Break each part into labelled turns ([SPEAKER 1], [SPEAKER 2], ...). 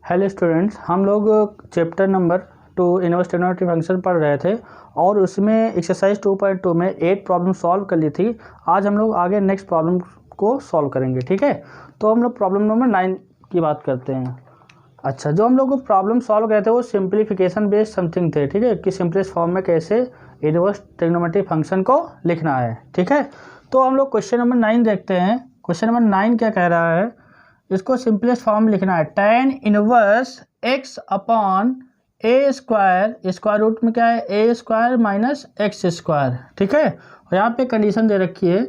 [SPEAKER 1] Hello students, हम लोग chapter number 2 inverse trigonometry function पढ़ रहे थे और उसमें एक्सरसाइज 2.2 में 8 प्रॉब्लम सॉल्व कर ली थी। आज हम लोग आगे नेक्स्ट प्रॉब्लम को सॉल्व करेंगे, ठीक है। तो हम लोग प्रॉब्लम नंबर 9 की बात करते हैं। अच्छा, जो हम लोग प्रॉब्लम सॉल्व करते थे वो सिंप्लीफिकेशन बेस्ड समथिंग थे, ठीक है, कि सिंपलेस्ट फॉर्म में कैसे इनवर्स ट्रिग्नोमेट्री फंक्शन को लिखना है, ठीक है। तो हम लोग क्वेश्चन नंबर 9 देखते हैं। क्वेश्चन नंबर 9 क्या कह रहा है, इसको सिंपलेस्ट फॉर्म में लिखना है tan इनवर्स x अपॉन ए स्क्वायर, स्क्वायर रूट में क्या है ए स्क्वायर माइनस एक्स स्क्वायर, ठीक है। और यहाँ पे कंडीशन दे रखी है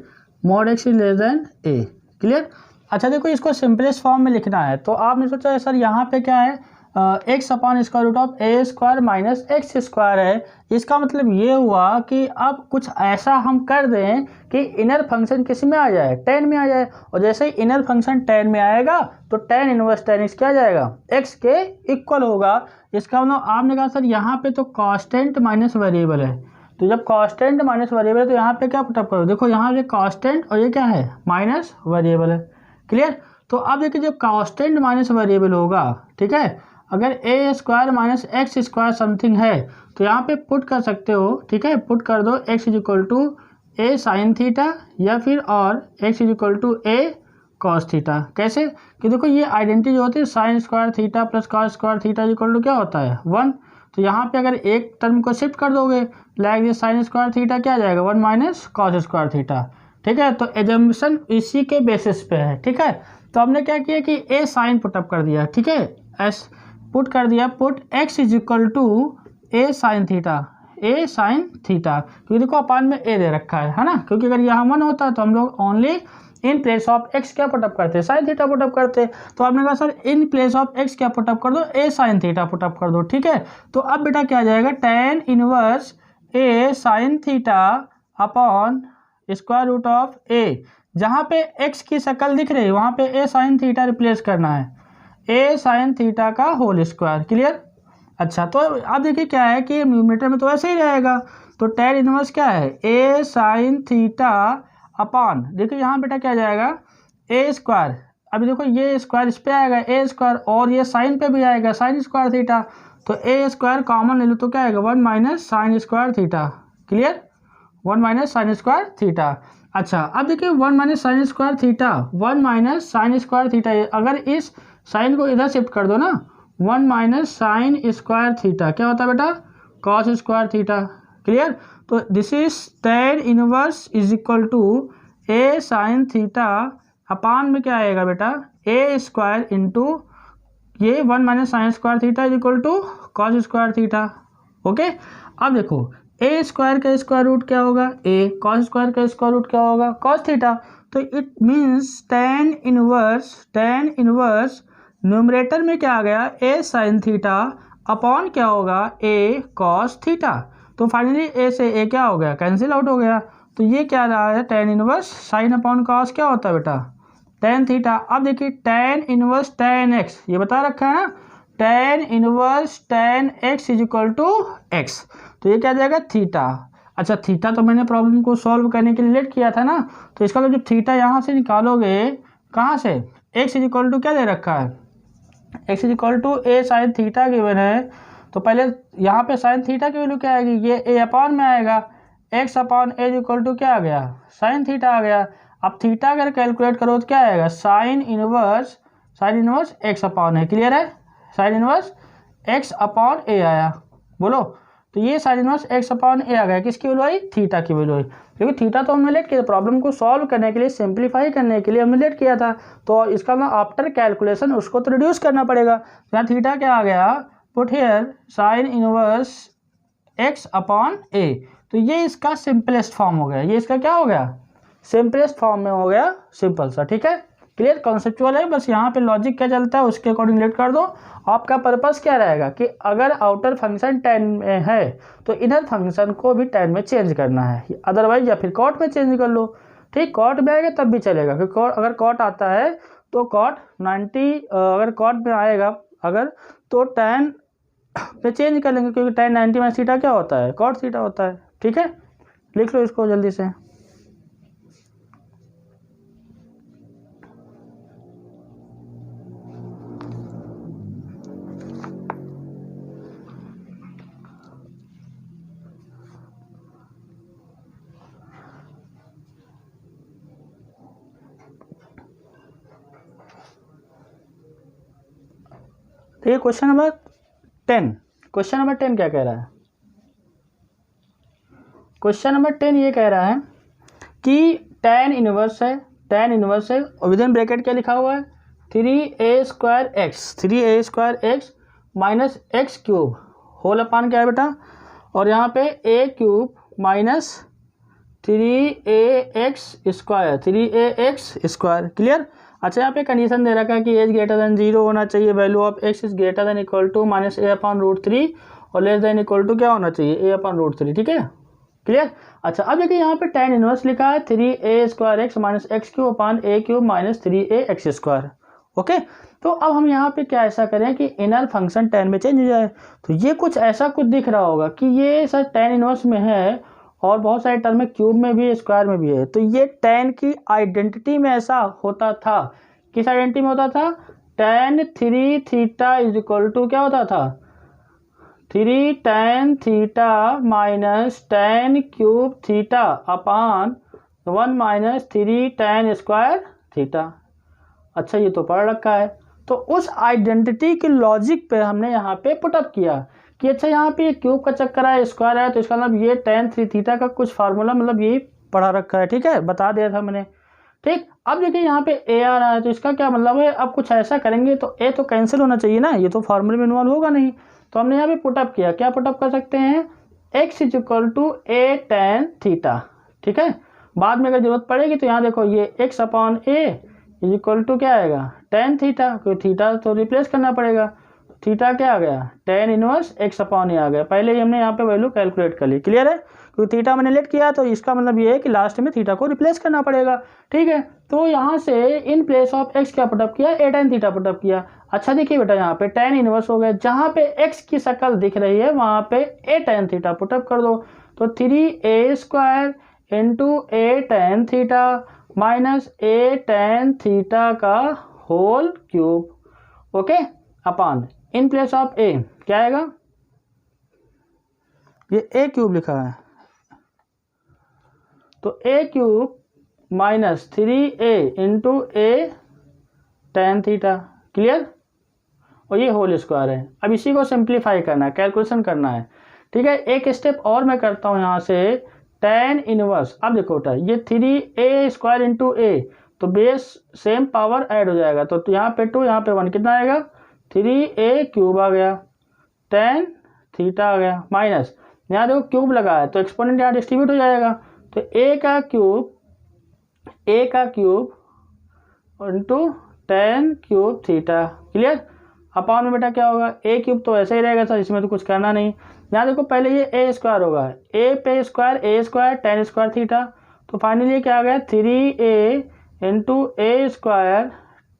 [SPEAKER 1] mod x is less than A, clear. अच्छा देखो, इसको सिंपलेस्ट फॉर्म में लिखना है तो आपने सोचा सर यहाँ पे क्या है x upon square root of a square minus x square है। इसका मतलब ये हुआ कि अब कुछ ऐसा हम कर दें कि इनर फंक्शन किस में आ जाए, tan में आ जाए। और जैसे ही इनर फंक्शन tan में आएगा तो tan इनवर्स tan x क्या आ जाएगा, x के इक्वल होगा। इसका मतलब आपने कहा सर यहाँ पे तो कांस्टेंट माइनस वेरिएबल है, तो जब कांस्टेंट माइनस वेरिएबल है तो यहाँ पे क्या पुटअप करो, देखो यहाँ ये कांस्टेंट और ये क्या है माइनस वेरिएबल है, क्लियर। तो अब देखिए जब कांस्टेंट माइनस वेरिएबल होगा, ठीक है, अगर a square minus x square something है तो यहाँ पे पुट कर सकते हो, ठीक है। पुट कर दो x is equal to a sine theta या फिर और x is equal to a cos theta. कैसे कि देखो ये आइडेंटिटी जो होती है sine square theta plus cos square theta is equal to क्या होता है 1। तो यहाँ पे अगर एक टर्म को शिफ्ट कर दोगे लाइक ये साइन स्क्वायर थीटा क्या आ जाएगा 1 माइनस कॉस स्क्वायर थीटा, ठीक है। तो एजम्पशन इसी के बेसिस पे है, ठीक है। तो हमने क्या किया कि ए साइन पुटअप कर दिया, ठीक है, एस पुट कर दिया, put x is equal to a sine theta, a sine theta, क्योंकि देखो अपान में ए दे रखा है ना, क्योंकि अगर यहाँ 1 होता तो हम लोग only in place of x क्या पुटअप करते, साइन थीटा पुटअप करते। तो आपने कहा sir in place of x क्या पुटअप कर दो, ए साइन थीटा पुटअप कर दो, ठीक है। तो अब बेटा क्या आ जाएगा tan inverse a sine theta upon square root of a, जहाँ पे x की शक्ल दिख रही है वहाँ पे ए साइन थीटा रिप्लेस करना है, ए साइन थीटा का होल स्क्वायर, क्लियर। अच्छा तो अब देखिए क्या है कि न्यूमरेटर में तो ऐसे ही रहेगा, तो tan इनवर्स क्या है ए साइन थीटा अपॉन, देखिए यहाँ बेटा क्या जाएगा ए स्क्वायर। अभी देखो ये स्क्वायर इस पे आएगा ए स्क्वायर और ये साइन पे भी आएगा साइन स्क्वायर थीटा, तो ए स्क्वायर कॉमन ले लो तो क्या आएगा 1 minus sine square theta, clear, 1 minus sine square theta. अच्छा अब देखिए 1 minus sine square theta, 1 minus sine square theta, अगर इस साइन को इधर शिफ्ट कर दो ना 1 माइनस साइन स्क्वायर थीटा क्या होता है बेटा कॉस स्क्वायर थीटा, क्लियर। तो this is tan inverse is equal to a sine theta upon में क्या आएगा बेटा ए स्क्वायर इंटू ये 1 minus sine square theta is equal to cos square theta, okay. अब देखो ए स्क्वायर का square root क्या होगा ए, कॉस स्क्वायर का स्क्वायर रूट क्या होगा कॉस थीटा। तो it means tan inverse numerator में क्या आ गया ए साइन थीटा अपॉन क्या होगा ए कॉस थीटा। तो फाइनली ए से ए क्या हो गया कैंसिल आउट हो गया, तो ये क्या रहा है tan inverse sine upon cos क्या होता है बेटा tan थीटा। अब देखिए tan इनवर्स tan x ये बता रखा है ना, tan inverse tan x is equal to x, तो ये क्या जाएगा थीटा। अच्छा थीटा तो मैंने प्रॉब्लम को सॉल्व करने के लिए लेट किया था ना, तो इसका मतलब जब थीटा यहाँ से निकालोगे कहाँ से x इज इक्वल टू क्या दे रखा है x is equal to a sine theta given है, तो पहले यहाँ पे साइन थीटा की वैल्यू क्या आएगी ये ए अपॉन में आएगा, x upon a is equal to क्या आ गया साइन थीटा आ गया। अब थीटा अगर कैलकुलेट करो तो क्या आएगा साइन इनवर्स x अपॉन है, क्लियर है, साइन इनवर्स x अपॉन ए आया, बोलो। तो ये साइन इनवर्स x अपॉन ए आ गया, किसकी वैल्यू आई थीटा की वैल्यू आई, क्योंकि थीटा तो हमने लेट किया प्रॉब्लम को सॉल्व करने के लिए सिंप्लीफाई करने के लिए हमने लेट किया था, तो इसका मतलब आफ्टर कैलकुलेशन उसको तो रिड्यूस करना पड़ेगा। यहाँ थीटा क्या आ गया put here sine inverse x upon a, तो ये इसका सिंपलेस्ट फॉर्म हो गया, ये इसका क्या हो गया सिंपलेस्ट फॉर्म में हो गया, सिंपल सा, ठीक है, क्लियर कॉन्सेप्चुअल है। बस यहाँ पे लॉजिक क्या चलता है उसके अकॉर्डिंग लेट कर दो। आपका पर्पस क्या रहेगा कि अगर आउटर फंक्शन tan में है तो इनर फंक्शन को भी tan में चेंज करना है, अदरवाइज या फिर कॉट में चेंज कर लो, ठीक, कॉट में आएगा तब भी चलेगा, क्योंकि अगर कॉट आता है तो कॉट 90 अगर कॉट में आएगा अगर तो tan पे चेंज कर लेंगे, क्योंकि tan 90 माइनस थीटा क्या होता है कॉट थीटा होता है, ठीक है। लिख लो इसको जल्दी से। ठीक है। क्वेश्चन नंबर 10, क्वेश्चन नंबर 10 क्या कह रहा है? क्वेश्चन नंबर 10 ये कह रहा है कि tan इनवर्स है, tan इनवर्स है और विद इन ब्रैकेट क्या लिखा हुआ है 3a² x minus x cube whole upon क्या है बेटा, और यहाँ पे a cube minus 3ax²। Clear. अच्छा यहाँ पे कंडीशन दे रखा है कि एज ग्रेटर देन 0 होना चाहिए, value of x is greater than equal to minus a/√3 और लेस देन इक्वल टू क्या होना चाहिए a/√3। ठीक है, क्लियर। अच्छा अब देखिए यहाँ पे tan इनवर्स लिखा है 3a² x minus x cube upon a cube minus 3ax²। Okay, तो अब हम यहाँ पे क्या ऐसा करें कि इनर फंक्शन tan में चेंज हो जाए। तो ये कुछ ऐसा कुछ दिख रहा होगा कि ये सर tan इनवर्स में है और बहुत सारे टर्म में क्यूब में भी स्क्वायर में भी है। तो ये tan की आइडेंटिटी में ऐसा होता था। किस आइडेंटिटी में होता था? tan 3 theta is equal to क्या होता था 3 tan theta minus tan cube theta upon 1 minus 3 tan square theta. अच्छा ये तो पढ़ रखा है। तो उस आइडेंटिटी के लॉजिक पे हमने यहाँ पे पुटअप किया कि अच्छा यहाँ पे क्यूब का चक्कर है, स्क्वायर है, तो इसका मतलब ये tan 3 थीटा का कुछ फार्मूला मतलब यही पढ़ा रखा है। ठीक है, बता दिया था मैंने। ठीक, अब देखिए यहाँ पे a आ रहा है तो इसका क्या मतलब है, अब कुछ ऐसा करेंगे तो a तो कैंसिल होना चाहिए ना, ये तो फार्मूले में इन्वॉल्व होगा नहीं। तो हमने यहाँ पे पुटअप किया, क्या पुटअप कर सकते हैं x is equal to a tan theta. ठीक है, बाद में अगर जरूरत पड़ेगी तो यहाँ देखो ये x upon a is equal to क्या आएगा tan थीटा, क्योंकि थीटा तो रिप्लेस करना पड़ेगा। थीटा क्या आ गया tan inverse x upon a आ गया। पहले ही हमने यहाँ पे वैल्यू कैलकुलेट कर ली। क्लियर है, क्योंकि थीटा मैंने लेट किया तो इसका मतलब ये है कि लास्ट में थीटा को रिप्लेस करना पड़ेगा। ठीक है, तो यहाँ से इन प्लेस ऑफ x क्या पुटअप किया a tan थीटा पुटअप किया। अच्छा देखिए बेटा यहाँ पे tan इनवर्स हो गया, जहाँ पे x की शक्ल दिख रही है वहाँ पे a tan थीटा पुटअप कर दो। तो 3a² into a tan theta minus a tan theta का whole cube. Okay, upon in place of a क्या आएगा, ये a क्यूब लिखा है तो a cube minus 3a into a tan theta. Clear, और ये होल स्क्वायर है। अब इसी को सिंप्लीफाई करना है, कैलकुलेशन करना है। ठीक है, एक स्टेप और मैं करता हूँ यहाँ से tan इनवर्स। अब देखो बेटा ये 3a² इंटू a तो बेस सेम पावर ऐड हो जाएगा, तो यहाँ पे 2 यहाँ पे 1 कितना आएगा 3a क्यूब आ गया tan थीटा आ गया माइनस यहाँ देखो क्यूब लगा है तो एक्सपोनेंट यहाँ डिस्ट्रीब्यूट हो जाएगा। तो a का cube into tan cube theta. Clear, upon में बेटा क्या होगा a क्यूब तो ऐसे ही रहेगा सर, इसमें तो कुछ करना नहीं। यहाँ देखो पहले ये a² होगा, a पे square a² tan square theta, तो फाइनली क्या आ गया 3a into a²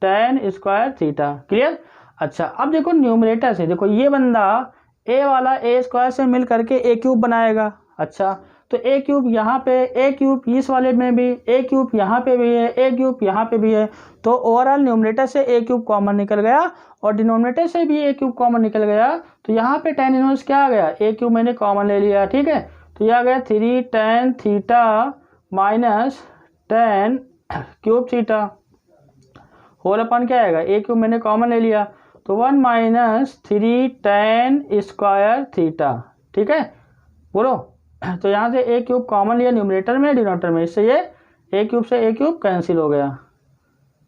[SPEAKER 1] tan square theta. Clear. अच्छा अब देखो न्यूमरेटर से देखो ये बंदा a वाला a² से मिल करके a क्यूब बनाएगा। अच्छा तो a क्यूब यहाँ पे, a क्यूब इस वाले में भी, a क्यूब यहाँ पे भी है, a क्यूब यहाँ पे भी है, तो ओवरऑल न्यूमरेटर से a क्यूब कॉमन निकल गया और डिनोमिनेटर से भी a क्यूब कॉमन निकल गया। तो यहाँ पे tan इनवर्स क्या आ गया, a क्यूब मैंने कॉमन ले लिया। ठीक है, तो यह आ गया 3 tan theta minus tan cube theta whole upon क्या आएगा, a क्यूब मैंने कॉमन ले लिया तो 1 माइनस 3 tan स्क्वायर थीटा। ठीक है, बोलो। तो यहाँ से a क्यूब कॉमन लिया न्यूमरेटर में डिनोमिनेटर में, इससे ये a क्यूब से a क्यूब कैंसिल हो गया।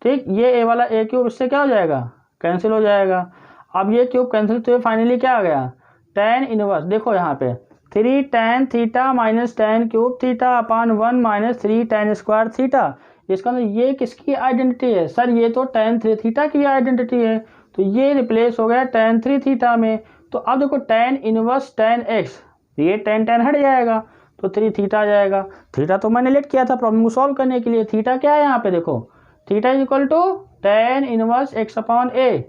[SPEAKER 1] ठीक, ये a वाला a क्यूब इससे क्या हो जाएगा, कैंसिल हो जाएगा। अब ये क्यूब कैंसिल तो ये फाइनली क्या आ गया tan इनवर्स। देखो यहाँ पे 3 tan theta minus tan cube theta upon 1 minus 3 tan square theta. इसका मतलब ये किसकी आइडेंटिटी है सर, ये तो tan 3 थीटा की आइडेंटिटी है, तो ये रिप्लेस हो गया tan 3 थीटा में। तो अब देखो tan इनवर्स tan x, ये tan हट जाएगा तो 3 थीटा आ जाएगा। थीटा तो मैंने लेट किया था प्रॉब्लम को सॉल्व करने के लिए। थीटा क्या है यहाँ पे देखो, theta is equal to tan inverse x upon a,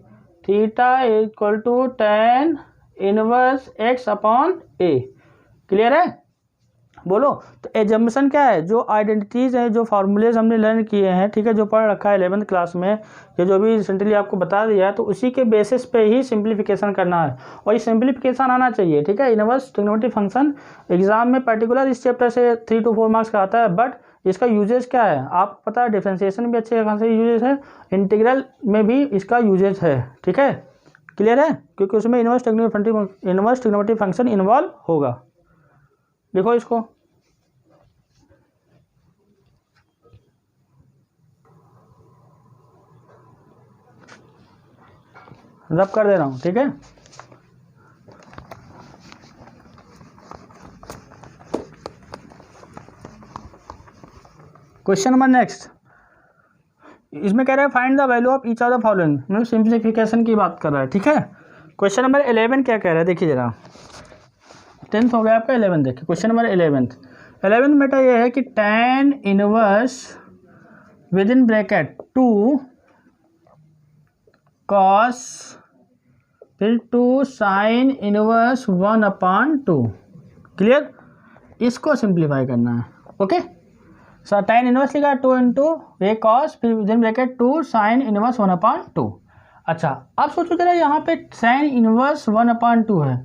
[SPEAKER 1] theta is equal to tan inverse x upon a। Clear है, बोलो। तो एजम्पशन क्या है, जो आइडेंटिटीज़ हैं, जो फार्मूलेज हमने लर्न किए हैं, ठीक है, जो पढ़ रखा है 11th क्लास में, ये जो भी रिसेंटली आपको बता दिया है, तो उसी के बेसिस पे ही सिंप्लीफिकेशन करना है और ये सिंप्लीफिकेशन आना चाहिए। ठीक है, इनवर्स ट्रिग्नोमेट्री फंक्शन एग्जाम में पर्टिकुलर इस चैप्टर से 3 to 4 मार्क्स का आता है, बट इसका यूजेज क्या है आपको पता है। डिफ्रेंशिएशन भी अच्छे खासे यूजेज है, इंटीग्रल में भी इसका यूजेज है। ठीक है, क्लियर है, क्योंकि उसमें इनवर्स ट्रिग्नोमेट्रिक फंक्शन इन्वॉल्व होगा। देखो इसको, रब कर दे रहा हूँ, ठीक है। क्वेश्चन नंबर नेक्स्ट, इसमें कह रहा है find the value of each of the following, मतलब सिंप्लीफिकेशन की बात कर रहा है, ठीक है। क्वेश्चन नंबर 11 क्या कह रहा है, देखिए जरा, 10th हो गया आपका, 11 देखिए। क्वेश्चन नंबर 11 बेटा ये है कि tan inverse with in bracket 2 cos फिर 2 sin इनवर्स 1/2, क्लियर। इसको सिंप्लीफाई करना है, ओके। सो tan इनवर्स लिखा 2 इंटू ए कॉस फिर with in bracket 2 sin inverse 1/2। अच्छा, अब सोचो जरा, यहाँ पे sin इनवर्स 1/2 है,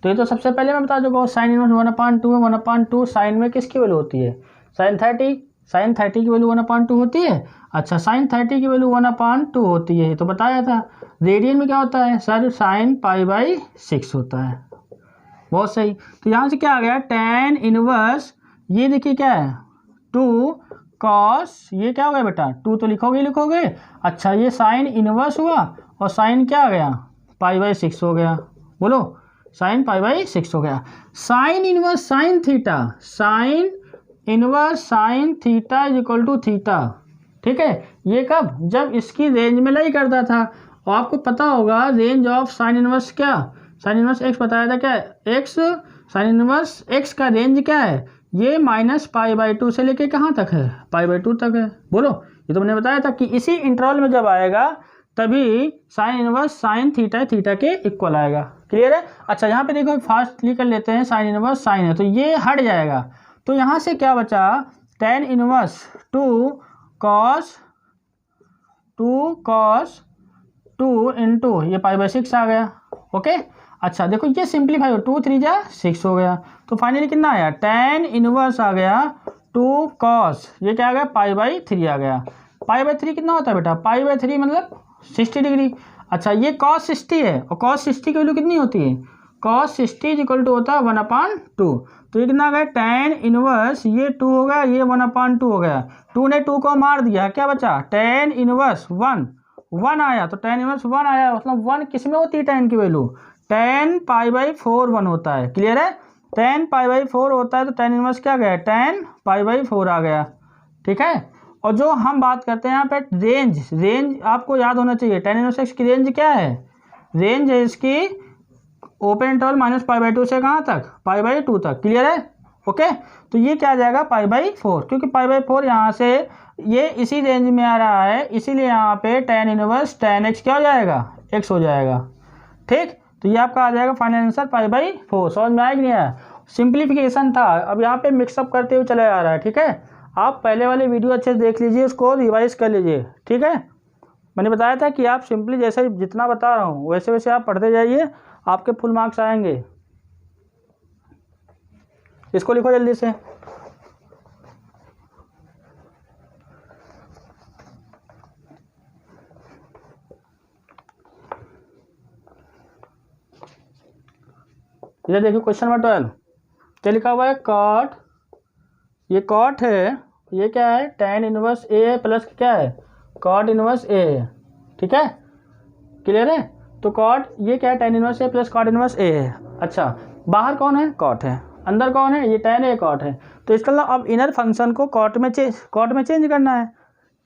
[SPEAKER 1] तो ये तो सबसे पहले मैं बता दूंगा sin इनवर्स 1/2 है। 1/2 साइन में किसकी वैल्यू होती है, sin 30 की वैल्यू 1/2 होती है। अच्छा, sin 30 की वैल्यू 1/2 होती है, तो बताया था। रेडियन में क्या होता है सर, sin π/6 होता है। बहुत सही, तो यहाँ से क्या आ गया, tan इनवर्स, ये देखिए क्या है 2 cos, ये क्या हो गया बेटा 2 तो लिखोगे। अच्छा, ये sin इनवर्स हुआ और sin क्या आ गया π/6 हो गया, बोलो sin π/6 हो गया। sin inverse sin theta, sin inverse sin theta is equal to theta, ठीक है। ये कब, जब इसकी रेंज में लाई करता था, और आपको पता होगा रेंज ऑफ sin इनवर्स क्या, sin इनवर्स x बताया था क्या, x, sin इनवर्स x का रेंज क्या है, ये -π/2 से लेके कहाँ तक है, π/2 तक है। बोलो, ये तो मैंने बताया था कि इसी इंटरवल में जब आएगा तभी sin इनवर्स sin थीटा के इक्वल आएगा, क्लियर है। अच्छा, यहाँ पे देखो फास्टली कर लेते हैं, sin इनवर्स sin है तो ये हट जाएगा, तो यहाँ से क्या बचा, tan इनवर्स 2 cos 2 इंटू ये π/6 आ गया, ओके। अच्छा देखो, ये सिंप्लीफाई हो, 2 3 जा 6 हो गया, तो फाइनली कितना आया, tan इनवर्स आ गया 2 cos, ये क्या आ गया π/3 आ गया। π/3 कितना होता है बेटा, π/3 मतलब 60 डिग्री। अच्छा, ये cos 60 है, और cos 60 की वैल्यू कितनी होती है, cos 60 इक्वल टू होता है 1/2, तो ये कितना आ गया, tan इनवर्स ये 2 हो गया, ये 1/2 हो गया, 2 ने 2 को मार दिया, क्या बचा, tan इनवर्स 1 आया, तो tan इनवर्स 1 आया, मतलब 1 किस में होती है tan की वैल्यू, tan π/4 1 होता है, क्लियर है। tan π/4 होता है, तो tan इनवर्स क्या गया, tan π/4 आ गया, ठीक है। और जो हम बात करते हैं यहाँ पे रेंज आपको याद होना चाहिए, tan इनवर्स x की रेंज क्या है, रेंज है इसकी ओपन इंटरवल -π/2 से कहाँ तक, π/2 तक, क्लियर है, ओके। तो ये क्या आ जाएगा π/4, क्योंकि π/4 यहाँ से ये इसी रेंज में आ रहा है, इसीलिए यहाँ पे tan इनवर्स tan x क्या हो जाएगा, x हो जाएगा, ठीक। तो ये आपका आ जाएगा फाइनल आंसर π/4। समझ में आया कि नहीं आया, सिंप्लीफिकेशन था, अब यहाँ पे मिक्सअप करते हुए चला जा रहा है, ठीक है। आप पहले वाले वीडियो अच्छे से देख लीजिए, उसको रिवाइज कर लीजिए, ठीक है। मैंने बताया था कि आप सिंपली जैसे जितना बता रहा हूँ वैसे वैसे आप पढ़ते जाइए, आपके फुल मार्क्स आएंगे। इसको लिखो जल्दी से, इधर देखिए क्वेश्चन नंबर 12 क्या लिखा हुआ है, कॉट, ये कॉट है, ये क्या है tan इनवर्स ए है प्लस क्या है कॉट इनवर्स ए है, ठीक है, क्लियर है। तो कॉट ये क्या है tan इनवर्स ए प्लस कॉट इनवर्स ए है। अच्छा, बाहर कौन है, कॉट है, अंदर कौन है, ये tan है, कॉट है, तो इसका मतलब अब इनर फंक्शन को कॉट में चेंज करना है,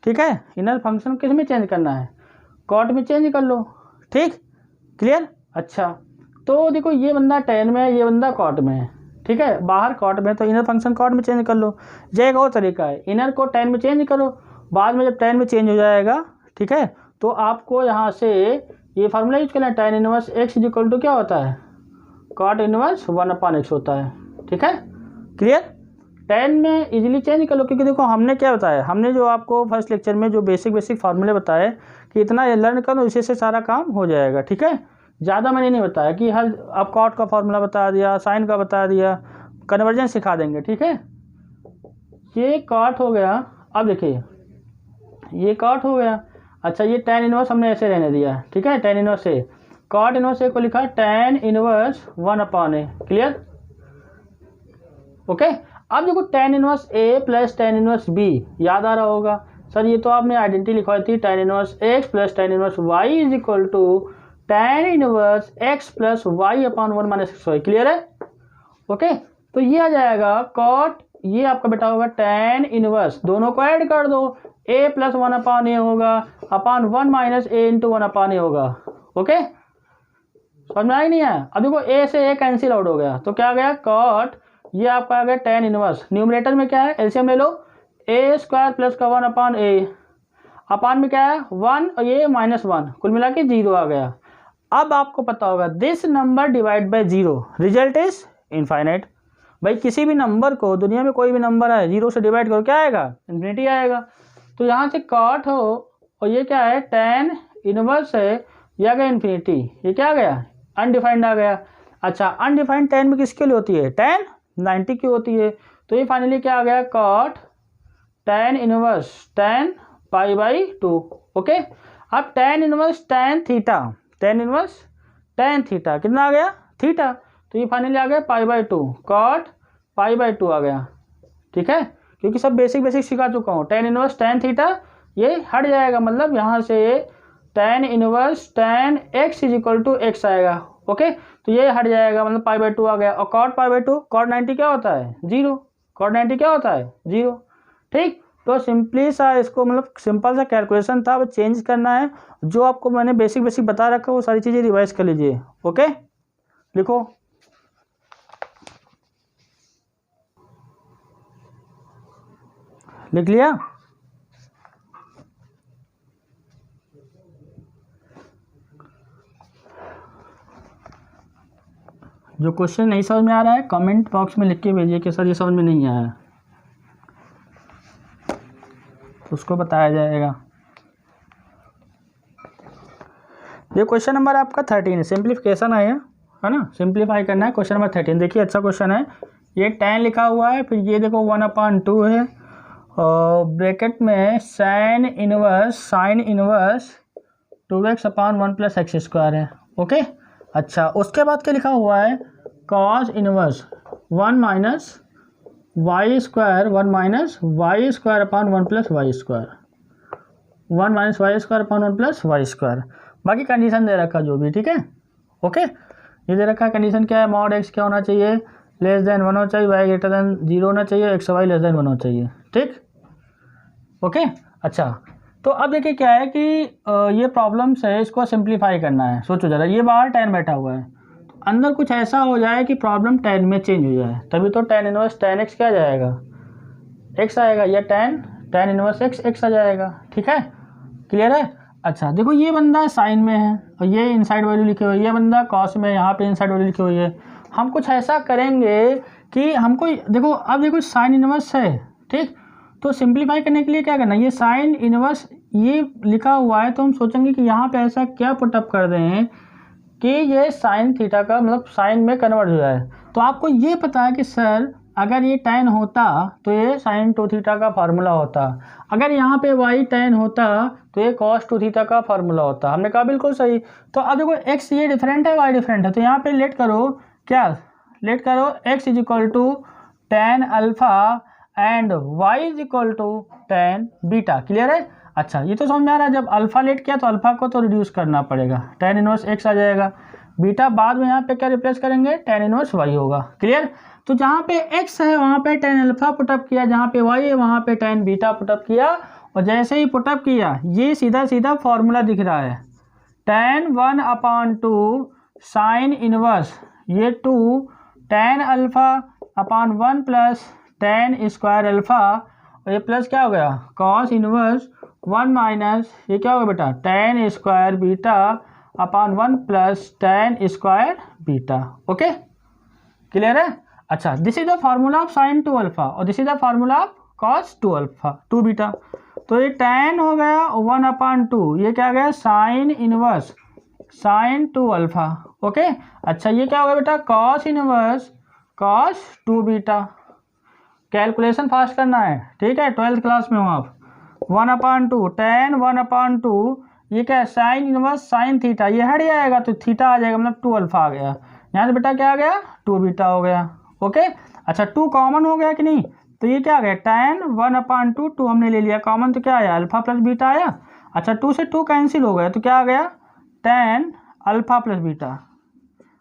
[SPEAKER 1] ठीक है। इनर फंक्शन किस में चेंज करना है, कॉट में चेंज कर लो, ठीक, क्लियर। अच्छा, तो देखो ये बंदा tan में है, ये बंदा कॉट में है, ठीक है, बाहर कॉट में, तो इनर फंक्शन कॉट में चेंज कर लो। ये एक और तरीका है, इनर को tan में चेंज करो, बाद में जब tan में चेंज हो जाएगा, ठीक है, तो आपको यहाँ से ये फार्मूला यूज करना है, tan inverse x equal to क्या होता है, कॉट इनवर्स 1/x होता है, ठीक है, क्लियर। tan में इजीली चेंज कर लो, क्योंकि देखो हमने क्या बताया, हमने जो आपको फर्स्ट लेक्चर में जो बेसिक फार्मूले बताए कि इतना लर्न करो, इसी से सारा काम हो जाएगा, ठीक है। ज़्यादा मैंने नहीं बताया कि हर आप कॉट का फार्मूला बता दिया, साइन का बता दिया, कन्वर्जन सिखा देंगे, ठीक है। ये कॉट हो गया, अब देखिए ये कॉट हो गया। अच्छा, ये tan इनवर्स हमने ऐसे रहने दिया, ठीक है, tan इनवर्स से, कॉट इनवर्स ए को लिखा tan inverse 1/a। Clear? Okay. अब देखो tan inverse a plus tan inverse b याद आ रहा होगा सर, ये तो आपने आइडेंटिटी लिखवाई थी tan inverse x plus tan inverse y is equal to tan inverse x plus y upon 1 minus x y. Clear है? ओके। तो ये आ जाएगा कॉट, ये आपका बेटा होगा tan इनवर्स, दोनों को ऐड कर दो, a प्लस 1/a होगा upon 1 minus a into 1/a होगा। ओके, समझ में आई नहीं है? अब देखो a से a कैंसिल आउट हो गया तो क्या आ गया कॉट, ये आपका आ गया tan इनवर्स, न्यूमरेटर में क्या है एलसीएम ले लो, a स्क्वायर प्लस का 1/a, अपान में क्या है 1 और ये -1, कुल मिला के 0 आ गया। अब आपको पता होगा this number divide by 0 result is infinite. भाई किसी भी नंबर को, दुनिया में कोई भी नंबर है, 0 से डिवाइड करो क्या आएगा? इन्फिनिटी आएगा। तो यहाँ से कॉट हो और ये क्या है tan इनवर्स है, ये आ गया इन्फिनिटी, ये क्या आ गया अनडिफाइंड आ गया। अच्छा, अनडिफाइंड tan में किसके लिए होती है? tan 90 की होती है। तो ये फाइनली क्या आ गया cot tan inverse tan π/2। Okay. अब tan inverse tan theta, tan inverse tan theta कितना आ गया? थीटा। तो ये फाइनली आ गया π/2, कॉट π/2 आ गया। ठीक है, क्योंकि सब बेसिक सिखा चुका हूँ। tan इनवर्स tan थीटा ये हट जाएगा, मतलब यहाँ से tan inverse tan x is equal to x आएगा। ओके, तो ये हट जाएगा, मतलब π/2 आ गया। और कॉट π/2, कॉट 90 क्या होता है? 0। कॉट 90 क्या होता है? 0। ठीक, तो सिंपली सा इसको, मतलब सिंपल सा कैलकुलेशन था, अब चेंज करना है। जो आपको मैंने बेसिक बता रखा है वो सारी चीज़ें रिवाइज कर लीजिए। ओके, लिखो। लिख लिया? जो क्वेश्चन नहीं समझ में आ रहा है कमेंट बॉक्स में लिख के भेजिए कि सर ये समझ में नहीं आया, तो उसको बताया जाएगा। ये क्वेश्चन नंबर आपका 13 है, सिंप्लीफिकेशन है ना, सिंप्लीफाई करना है। क्वेश्चन नंबर 13 देखिए, अच्छा क्वेश्चन है। ये tan लिखा हुआ है, फिर ये देखो 1/2 है, और ब्रैकेट में साइन इनवर्स 2x/1 + x² है। ओके। अच्छा, उसके बाद क्या लिखा हुआ है? cos inverse 1 minus y square 1 minus y square upon 1 + y square, 1 minus y square upon 1 + y square. बाकी कंडीशन दे रखा जो भी, ठीक है। ओके, ये दे रखा कंडीशन क्या है? मॉड x क्या होना चाहिए? लेस देन 1 होना चाहिए, y ग्रेटर देन 0 होना चाहिए, x y लेस देन 1 होना चाहिए। ठीक, ओके। अच्छा, तो अब देखिए क्या है कि ये प्रॉब्लम्स है, इसको सिंप्लीफाई करना है। सोचो जरा, ये बाहर tan बैठा हुआ है, तो अंदर कुछ ऐसा हो जाए कि प्रॉब्लम tan में चेंज हो जाए, तभी तो tan इनवर्स tan x क्या जाएगा? x आएगा, या tan इनवर्स x आ जाएगा। ठीक है, क्लियर है? अच्छा, देखो ये बंदा साइन में है और ये इनसाइड वैल्यू लिखी हुई है, ये बंदा कॉस में, यहाँ पे इनसाइड वैल्यू लिखी हुई है। हम कुछ ऐसा करेंगे कि हमको देखो, अब देखो साइन इनवर्स है, ठीक, तो सिंप्लीफाई करने के लिए क्या करना है? ये साइन इनवर्स ये लिखा हुआ है, तो हम सोचेंगे कि यहाँ पे ऐसा क्या पुटअप कर दें कि ये साइन थीटा का मतलब साइन में कन्वर्ट हो जाए। तो आपको ये पता है कि सर अगर ये tan होता तो ये sin 2 थीटा का फार्मूला होता, अगर यहाँ पे y tan होता तो ये cos 2 थीटा का फार्मूला होता। हमने कहा बिल्कुल सही। तो अब देखो x ये डिफरेंट है, y डिफरेंट है, तो यहाँ पे लेट करो क्या? लेट करो x is equal to tan alpha and y is equal to tan beta. Clear है? अच्छा, ये तो समझ में आ रहा है। जब अल्फा लेट किया तो अल्फा को तो रिड्यूस करना पड़ेगा, tan इनवर्स x आ जाएगा, बीटा बाद में यहाँ पे क्या रिप्लेस करेंगे? tan इनवर्स y होगा। क्लियर? तो जहाँ पे x है वहाँ पे tan अल्फा पुटअप किया, जहाँ पे y है वहाँ पे tan बीटा पुटअप किया, और जैसे ही पुटअप किया ये सीधा फॉर्मूला दिख रहा है, tan 1/2 साइन इनवर्स ये 2 tan alpha upon 1 plus tan square alpha, और ये प्लस क्या हो गया? cos इनवर्स 1 माइनस ये क्या होगा बेटा? tan square beta upon 1 plus tan square beta. Okay, clear है? अच्छा, this is the formula of sine 2 alpha और this is the formula of cos 2 alpha 2 beta. तो ये tan हो गया 1/2, ये क्या आ गया? Sign inverse sign 2 alpha. Okay. अच्छा, ये क्या होगा बेटा? cos inverse cos 2 beta. Calculation fast करना है, ठीक है, 12th क्लास में हो आप। 1/2 tan 1/2 ये क्या है, साइन इनवर्स साइन थीटा, ये हट जाएगा तो थीटा आ जाएगा, मतलब 2 अल्फा आ गया। यहाँ से बेटा क्या आ गया, 2 बीटा हो गया। ओके, अच्छा 2 कॉमन हो गया कि नहीं, तो ये क्या आ गया, tan 1/2, 2 हमने ले लिया कॉमन, तो क्या आया, अल्फा प्लस बीटा आया। अच्छा 2 से 2 कैंसिल हो गया तो क्या आ गया, tan अल्फा प्लस बीटा।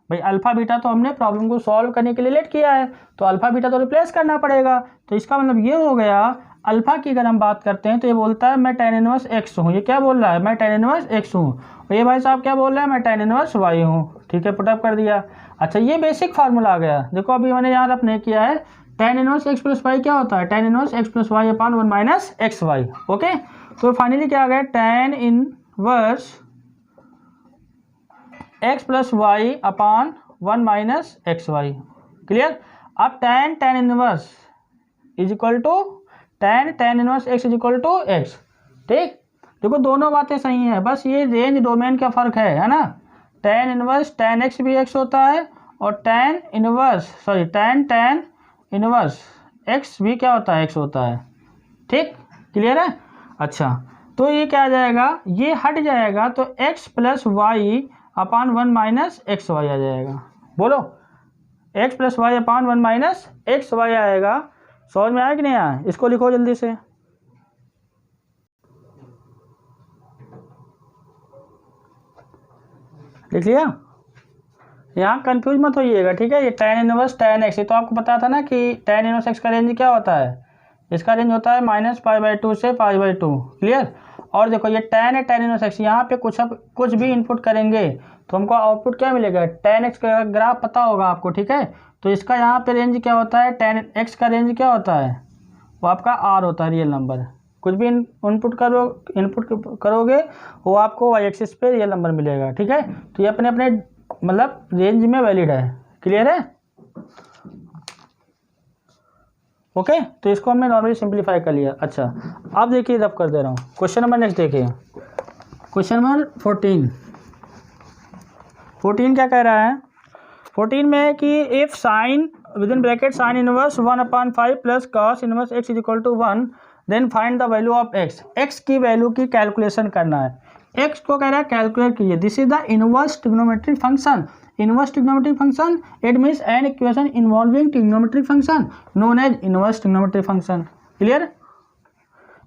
[SPEAKER 1] भाई अल्फा बीटा तो हमने प्रॉब्लम को सॉल्व करने के लिए लेट किया है, तो अल्फा बीटा तो रिप्लेस करना पड़ेगा। तो इसका मतलब ये हो गया, अल्फा की अगर हम बात करते हैं तो ये बोलता है मैं tan इनवर्स x हूँ। ये क्या बोल रहा है, मैं tan इनवर्स x हूँ। और ये भाई साहब क्या बोल रहे हैं, मैं tan इनवर्स y हूँ। ठीक है, पुटअप कर दिया। अच्छा ये बेसिक फार्मूला आ गया। देखो अभी मैंने यहाँ अपने किया है, tan inverse x plus y क्या होता है, tan inverse x plus y upon 1 minus x y. Okay, तो फाइनली क्या आ गया, tan inverse x plus y upon 1 minus x y. Clear. अब tan inverse is equal to tan inverse x is equal to x। ठीक, देखो दोनों बातें सही हैं, बस ये रेंज डोमेन का फर्क है ना। tan इनवर्स tan x भी x होता है और tan इनवर्स x भी क्या होता है, x होता है। ठीक, क्लियर है। अच्छा तो ये क्या आ जाएगा, ये हट जाएगा तो x plus y upon 1 minus x y आ जाएगा। बोलो, x plus y upon 1 minus x y आएगा। समझ में आया कि नहीं आया, इसको लिखो जल्दी से। लिख लिया, यहाँ कंफ्यूज मत होइएगा। ठीक है, ये tan इनवर्स tan x, ये तो आपको पता था ना कि tan इनवर्स x का रेंज क्या होता है, इसका रेंज होता है -π/2 से π/2। क्लियर। और देखो ये tan है, tan इनवर्स x, यहाँ पे कुछ भी इनपुट करेंगे तो हमको आउटपुट क्या मिलेगा, tan x का ग्राफ पता होगा आपको। ठीक है, तो इसका यहाँ पे रेंज क्या होता है, tan x का रेंज क्या होता है, वो आपका r होता है, रियल नंबर। कुछ भी इनपुट करोगे वो आपको वाई एक्सिस पे रियल नंबर मिलेगा। ठीक है, तो ये अपने अपने मतलब रेंज में वैलिड है। क्लियर है। ओके, तो इसको हमने नॉर्मली सिंप्लीफाई कर लिया। अच्छा अब देखिए, रब कर दे रहा हूँ, क्वेश्चन नंबर नेक्स्ट देखिए, क्वेश्चन नंबर 14 क्या कह रहा है। 14 में है कि if sine within bracket sine inverse 1/5 plus cos inverse x is equal to 1, then find the value of x। x की वैल्यू की कैलकुलेशन करना है, x को कह रहा है कैलकुलेट कीजिए। This is the inverse trigonometric function. Inverse trigonometric function, it means an equation involving trigonometric function known as inverse trigonometric function. Clear,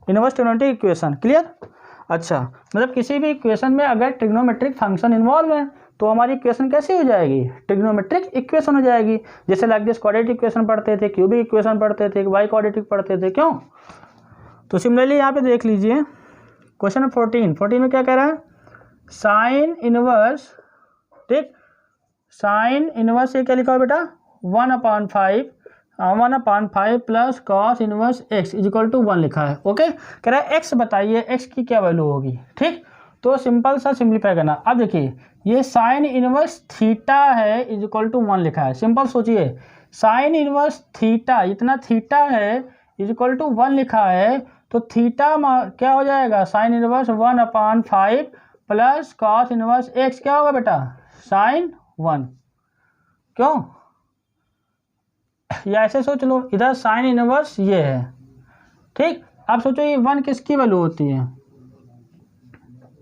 [SPEAKER 1] inverse trigonometric equation. Clear. अच्छा मतलब किसी भी इक्वेशन में अगर ट्रिग्नोमेट्रिक फंक्शन इन्वॉल्व है तो हमारी इक्वेशन कैसी हो जाएगी, ट्रिग्नोमेट्रिक इक्वेशन हो जाएगी। जैसे लाइक दिस क्वाड्रेटिक इक्वेशन पढ़ते थे, क्यूबिक इक्वेशन पढ़ते थे, वाई क्वाड्रेटिक पढ़ते थे, क्यों। तो सिमिलरली यहाँ पे देख लीजिए क्वेश्चन 14 में क्या कह रहा है, साइन इनवर्स। ठीक, साइन इनवर्स ये क्या लिखा हो बेटा, 1/5 plus cos inverse x is equal to 1 लिखा है। ओके, कह रहा है x बताइए x की क्या वैल्यू होगी। ठीक, तो सिंपल सा सिंप्लीफाई करना। अब देखिए ये साइन इनवर्स थीटा है इज इक्वल टू 1 लिखा है। सिंपल सोचिए, साइन इनवर्स थीटा, इतना थीटा है इज इक्वल टू 1 लिखा है, तो थीटा क्या हो जाएगा, sign inverse 1/5 plus cos inverse x क्या होगा बेटा, साइन 1। क्यों, या ऐसे सोच लो, इधर साइन इनवर्स ये है। ठीक, अब सोचो ये 1 किसकी वैल्यू होती है,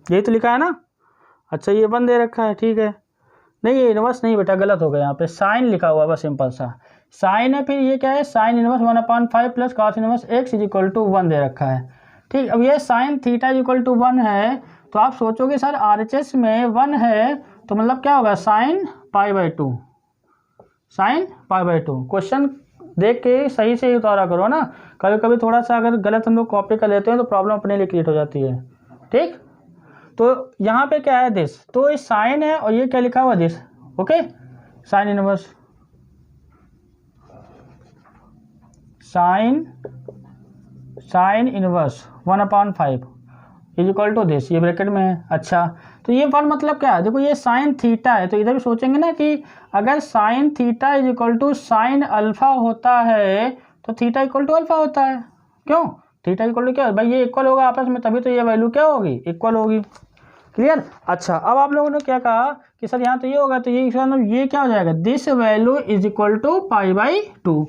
[SPEAKER 1] यही तो लिखा है ना। अच्छा ये 1 दे रखा है, ठीक है, नहीं ये इनवर्स नहीं बेटा, गलत हो गया, यहाँ पे साइन लिखा हुआ है बस, सिंपल सा साइन है। फिर ये क्या है, sine inverse 1/5 plus cos inverse x is equal to 1 दे रखा है। ठीक, अब ये sine theta is equal to 1 है, तो आप सोचोगे सर RHS में 1 है तो मतलब क्या होगा, साइन π/2, साइन π/2। क्वेश्चन देख के सही से ही उतारा करो ना, कभी कभी थोड़ा सा अगर गलत हम लोग कॉपी कर लेते हैं तो प्रॉब्लम अपने लिए क्रिएट हो जाती है। ठीक, तो यहाँ पे क्या है दिस, तो ये साइन है और ये क्या लिखा हुआ this. Okay, sine inverse sine inverse 1/5 is equal to this, ये ब्रैकेट में है। अच्छा तो ये 1 मतलब क्या है, देखो ये साइन थीटा है, तो इधर भी सोचेंगे ना कि अगर sine theta is equal to sine alpha होता है तो थीटा इक्वल टू अल्फा होता है। क्यों, थीटा इक्वल टू क्या, भाई ये इक्वल होगा आपस में, तभी तो ये वैल्यू क्या होगी, इक्वल होगी। क्लियर। अच्छा अब आप लोगों ने क्या कहा कि सर यहाँ तो ये होगा, तो ये क्या हो जाएगा, this value is equal to π/2।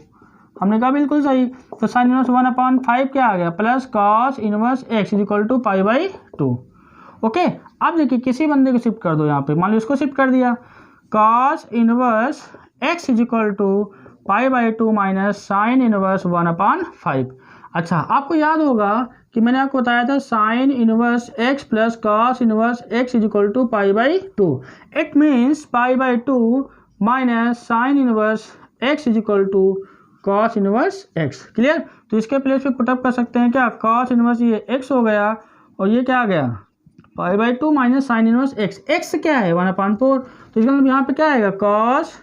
[SPEAKER 1] हमने कहा बिल्कुल सही, तो साइन इनवर्स 1/5 क्या आ गया, plus cos inverse x is equal to π/2। Okay, अब देखिए किसी बंदे को शिफ्ट कर दो यहाँ पे, मान लो इसको शिफ्ट कर दिया, cos inverse x is equal to π/2 minus sine inverse 1/5। अच्छा, आपको याद होगा कि मैंने आपको बताया था sine inverse x plus cos inverse x is equal to π/2। It means π/2 minus sine inverse x is equal to cos inverse x। Clear? तो इसके प्लेस पे पुटअप कर सकते हैं क्या, कॉस इनवर्स ये x हो गया और ये क्या आ गया π/2 minus sine inverse x। x क्या है 1/4, तो इसका मतलब यहाँ पे क्या आएगा कॉस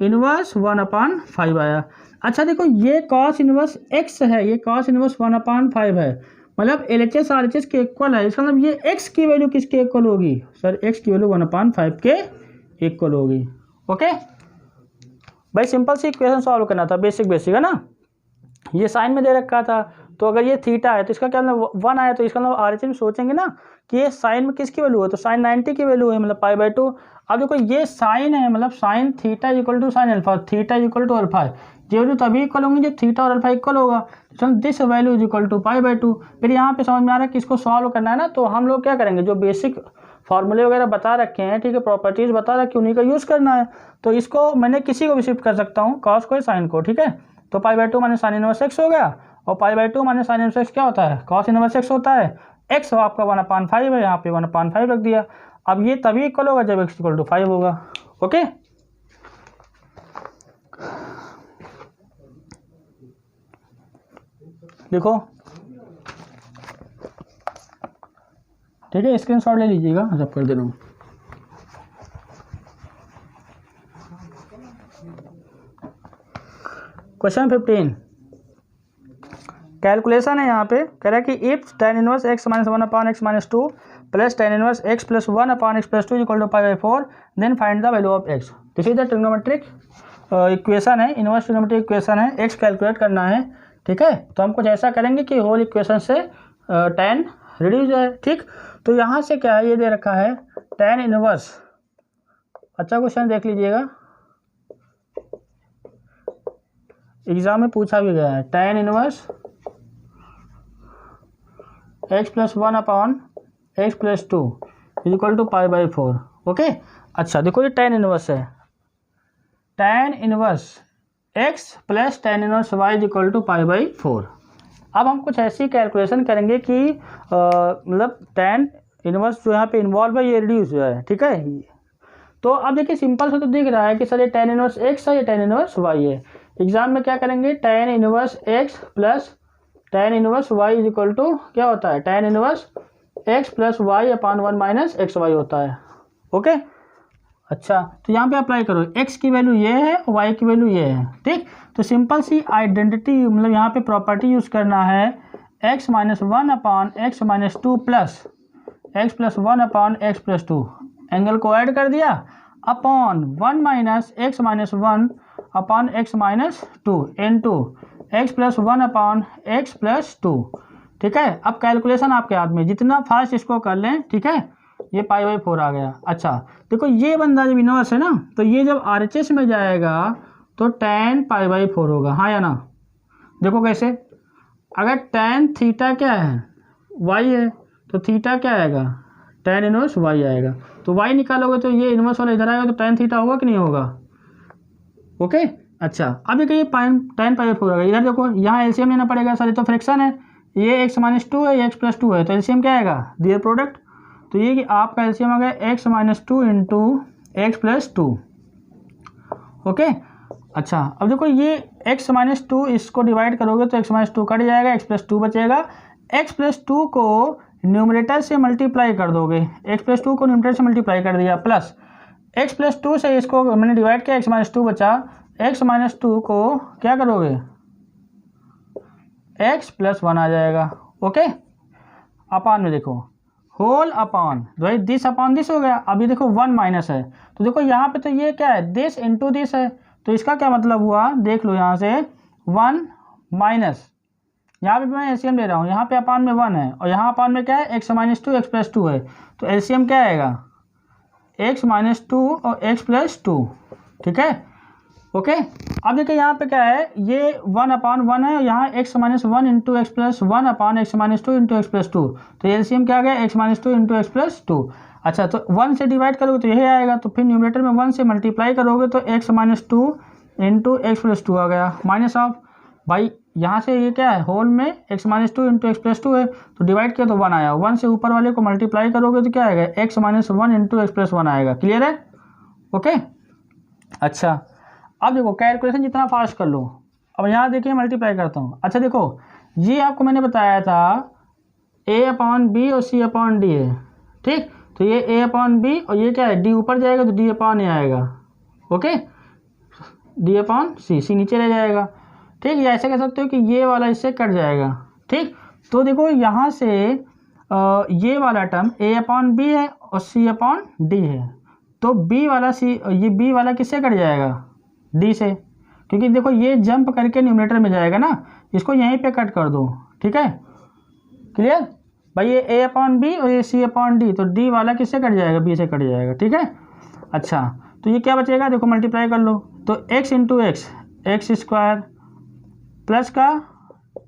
[SPEAKER 1] इनवर्स 1/5 आया। अच्छा देखो ये कॉस इनवर्स x है, ये कॉस इनवर्स 1/5 है, मतलब LHS RHS के इक्वल है। इसका मतलब ये x की वैल्यू किसके इक्वल होगी सर, x की वैल्यू 1/5 के इक्वल होगी। ओके भाई, सिंपल सी इक्वेशन सॉल्व करना था, बेसिक है ना। ये साइन में दे रखा था, तो अगर ये थीटा है तो इसका क्या मतलब 1 आया, तो इसका मतलब RHS में सोचेंगे ना कि ये साइन में किसकी वैल्यू है, तो साइन 90 की वैल्यू है, मतलब π/2। अब देखो ये साइन है, मतलब sine theta equal to sine alpha, theta equal to alpha, ये वैल्यू तभी इक्वल होंगी जब थीटा और अल्फा इक्वल होगा। तो this value is equal to π/2। फिर यहाँ पे समझ में आ रहा है कि इसको सॉल्व करना है ना, तो हम लोग क्या करेंगे, जो बेसिक फॉर्मूले वगैरह बता रखे हैं, ठीक है, प्रॉपर्टीज बता रखी उन्हीं का यूज़ करना है। तो इसको मैंने किसी को भी शिफ्ट कर सकता हूँ, कॉस को साइन को, ठीक है। तो π/2 माइनस साइन इनवर्स x हो गया, और π/2 माइनस साइन इनवर्स x क्या होता है, कॉस इनवर्स x होता है। x आपका 1/5 है, यहाँ पे 1/5 रख दिया। अब ये तभी इक्वल होगा जब x इक्वल टू 5 होगा। ओके, देखो ठीक है, स्क्रीनशॉट ले लीजिएगा, जब कर दे रहा हूँ। क्वेश्चन 15 कैलकुलेशन है। यहाँ पे कह रहा है कि if tan inverse x minus 1/x minus 2 plus tan inverse x plus 1/x plus 2 equal to π/4 then find the value of x। This is the trigonometric equation है, इनवर्स ट्रिग्नोमेट्रिक इक्वेशन है, x calculate करना है, ठीक है। तो हम कुछ ऐसा करेंगे कि होल इक्वेशन से tan रिड्यूस है, ठीक। तो यहाँ से क्या है, ये दे रखा है tan इनवर्स, अच्छा क्वेश्चन देख लीजिएगा, एग्जाम में पूछा भी गया है, tan inverse x plus 1/x plus 2 is equal to π/4। Okay, अच्छा देखो ये tan इनवर्स है, tan inverse x plus tan inverse y is equal to π/4। अब हम कुछ ऐसी कैलकुलेशन करेंगे कि मतलब tan इनवर्स जो यहाँ पे इन्वॉल्व है ये रिड्यूस हुआ है, ठीक है। तो अब देखिए सिंपल से तो दिख रहा है कि सर ये tan इनवर्स x है, ये tan इनवर्स y है। एग्जाम में क्या करेंगे, tan inverse x plus tan inverse y is equal to क्या होता है, tan inverse x plus y upon 1 minus x y होता है। ओके, अच्छा तो यहाँ पे अप्लाई करो, x की वैल्यू ये है, y की वैल्यू ये है, ठीक। तो सिंपल सी आइडेंटिटी, मतलब यहाँ पे प्रॉपर्टी यूज़ करना है, x minus 1 upon x minus 2 plus x plus 1 upon x plus 2, angle को ऐड कर दिया, upon 1 minus x minus 1 upon x minus 2 into x plus 1 upon x plus 2, ठीक है। अब कैलकुलेशन आपके हाथ में, जितना फास्ट इसको कर लें, ठीक है। ये π/4 आ गया। अच्छा देखो ये बंदा जब इनवर्स है ना, तो ये जब RHS में जाएगा तो tan π/4 होगा, हाँ या ना। देखो कैसे, अगर tan थीटा क्या है, y है, तो थीटा क्या आएगा, tan इनवर्स y आएगा। तो y निकालोगे तो ये इनवर्स वाला इधर आएगा, तो tan थीटा होगा कि नहीं होगा। ओके, अच्छा अब ये tan π/4 होगा, इधर देखो यहाँ एलसीएम लेना पड़ेगा सर, ये तो फ्रैक्शन है, ये x माइनस 2 है, ये x प्लस 2 है, तो एलसीएम क्या आएगा, दियर प्रोडक्ट। तो ये कि आपका एलसीएम आ गया x minus 2 into x plus 2। Okay, अच्छा अब देखो ये x माइनस 2 इसको डिवाइड करोगे तो x माइनस 2 कट जाएगा, x प्लस 2 बचेगा, x प्लस 2 को न्यूमरेटर से मल्टीप्लाई कर दोगे, x प्लस 2 को न्यूमरेटर से मल्टीप्लाई कर दिया, प्लस x प्लस 2 से इसको मैंने डिवाइड किया, x माइनस 2 बचा, x माइनस 2 को क्या करोगे, x प्लस 1 आ जाएगा। ओके, अपान में देखो होल अपॉन, भाई दिस अपॉन दिस हो गया। अभी देखो 1 माइनस है, तो देखो यहाँ पे तो ये क्या है, दिस इंटू दिस है, तो इसका क्या मतलब हुआ, देख लो यहाँ से 1 माइनस, यहाँ पे मैं एलसीएम ले रहा हूँ, यहाँ पे अपान में 1 है और यहाँ अपान में क्या है, x माइनस 2 एक्स प्लस 2 है, तो एलसीएम क्या आएगा, x माइनस 2 और x प्लस 2, ठीक है। ओके। अब देखिए यहाँ पे क्या है, ये 1/1 है और यहाँ x minus 1 into x plus 1/x-2 into x plus 2, तो एलसीएम क्या आ गया, x minus 2 into x plus 2। अच्छा, तो 1 से डिवाइड करोगे तो यही आएगा, तो फिर न्यूमरेटर में 1 से मल्टीप्लाई करोगे तो x minus 2 into x plus 2 आ गया, माइनस ऑफ भाई यहाँ से ये क्या है, होल में x minus 2 into x plus 2 है, तो डिवाइड किया तो 1 आया, 1 से ऊपर वाले को मल्टीप्लाई करोगे तो क्या आएगा, x minus 1 into x plus 1 आएगा। क्लियर है? ओके। अच्छा, अब देखो कैलकुलेशन जितना फास्ट कर लो। अब यहाँ देखिए मल्टीप्लाई करता हूँ। अच्छा देखो, ये आपको मैंने बताया था a/b और c/d है, ठीक। तो ये a/b और ये क्या है, d ऊपर जाएगा तो d/a आएगा, ओके, d/c, c नीचे रह जाएगा, ठीक। या ऐसे कह सकते हो कि ये वाला इससे कट जाएगा, ठीक। तो देखो यहाँ से ये वाला टर्म a/b है और c/d है, तो b वाला ये b वाला किससे कट जाएगा, d से, क्योंकि देखो ये जंप करके न्यूमरेटर में जाएगा ना, इसको यहीं पे कट कर दो, ठीक है। क्लियर भाई, ये a/b और ये c/d, तो d वाला किससे कट जाएगा, b से कट जाएगा, ठीक है। अच्छा, तो ये क्या बचेगा, देखो मल्टीप्लाई कर लो, तो x into x square plus का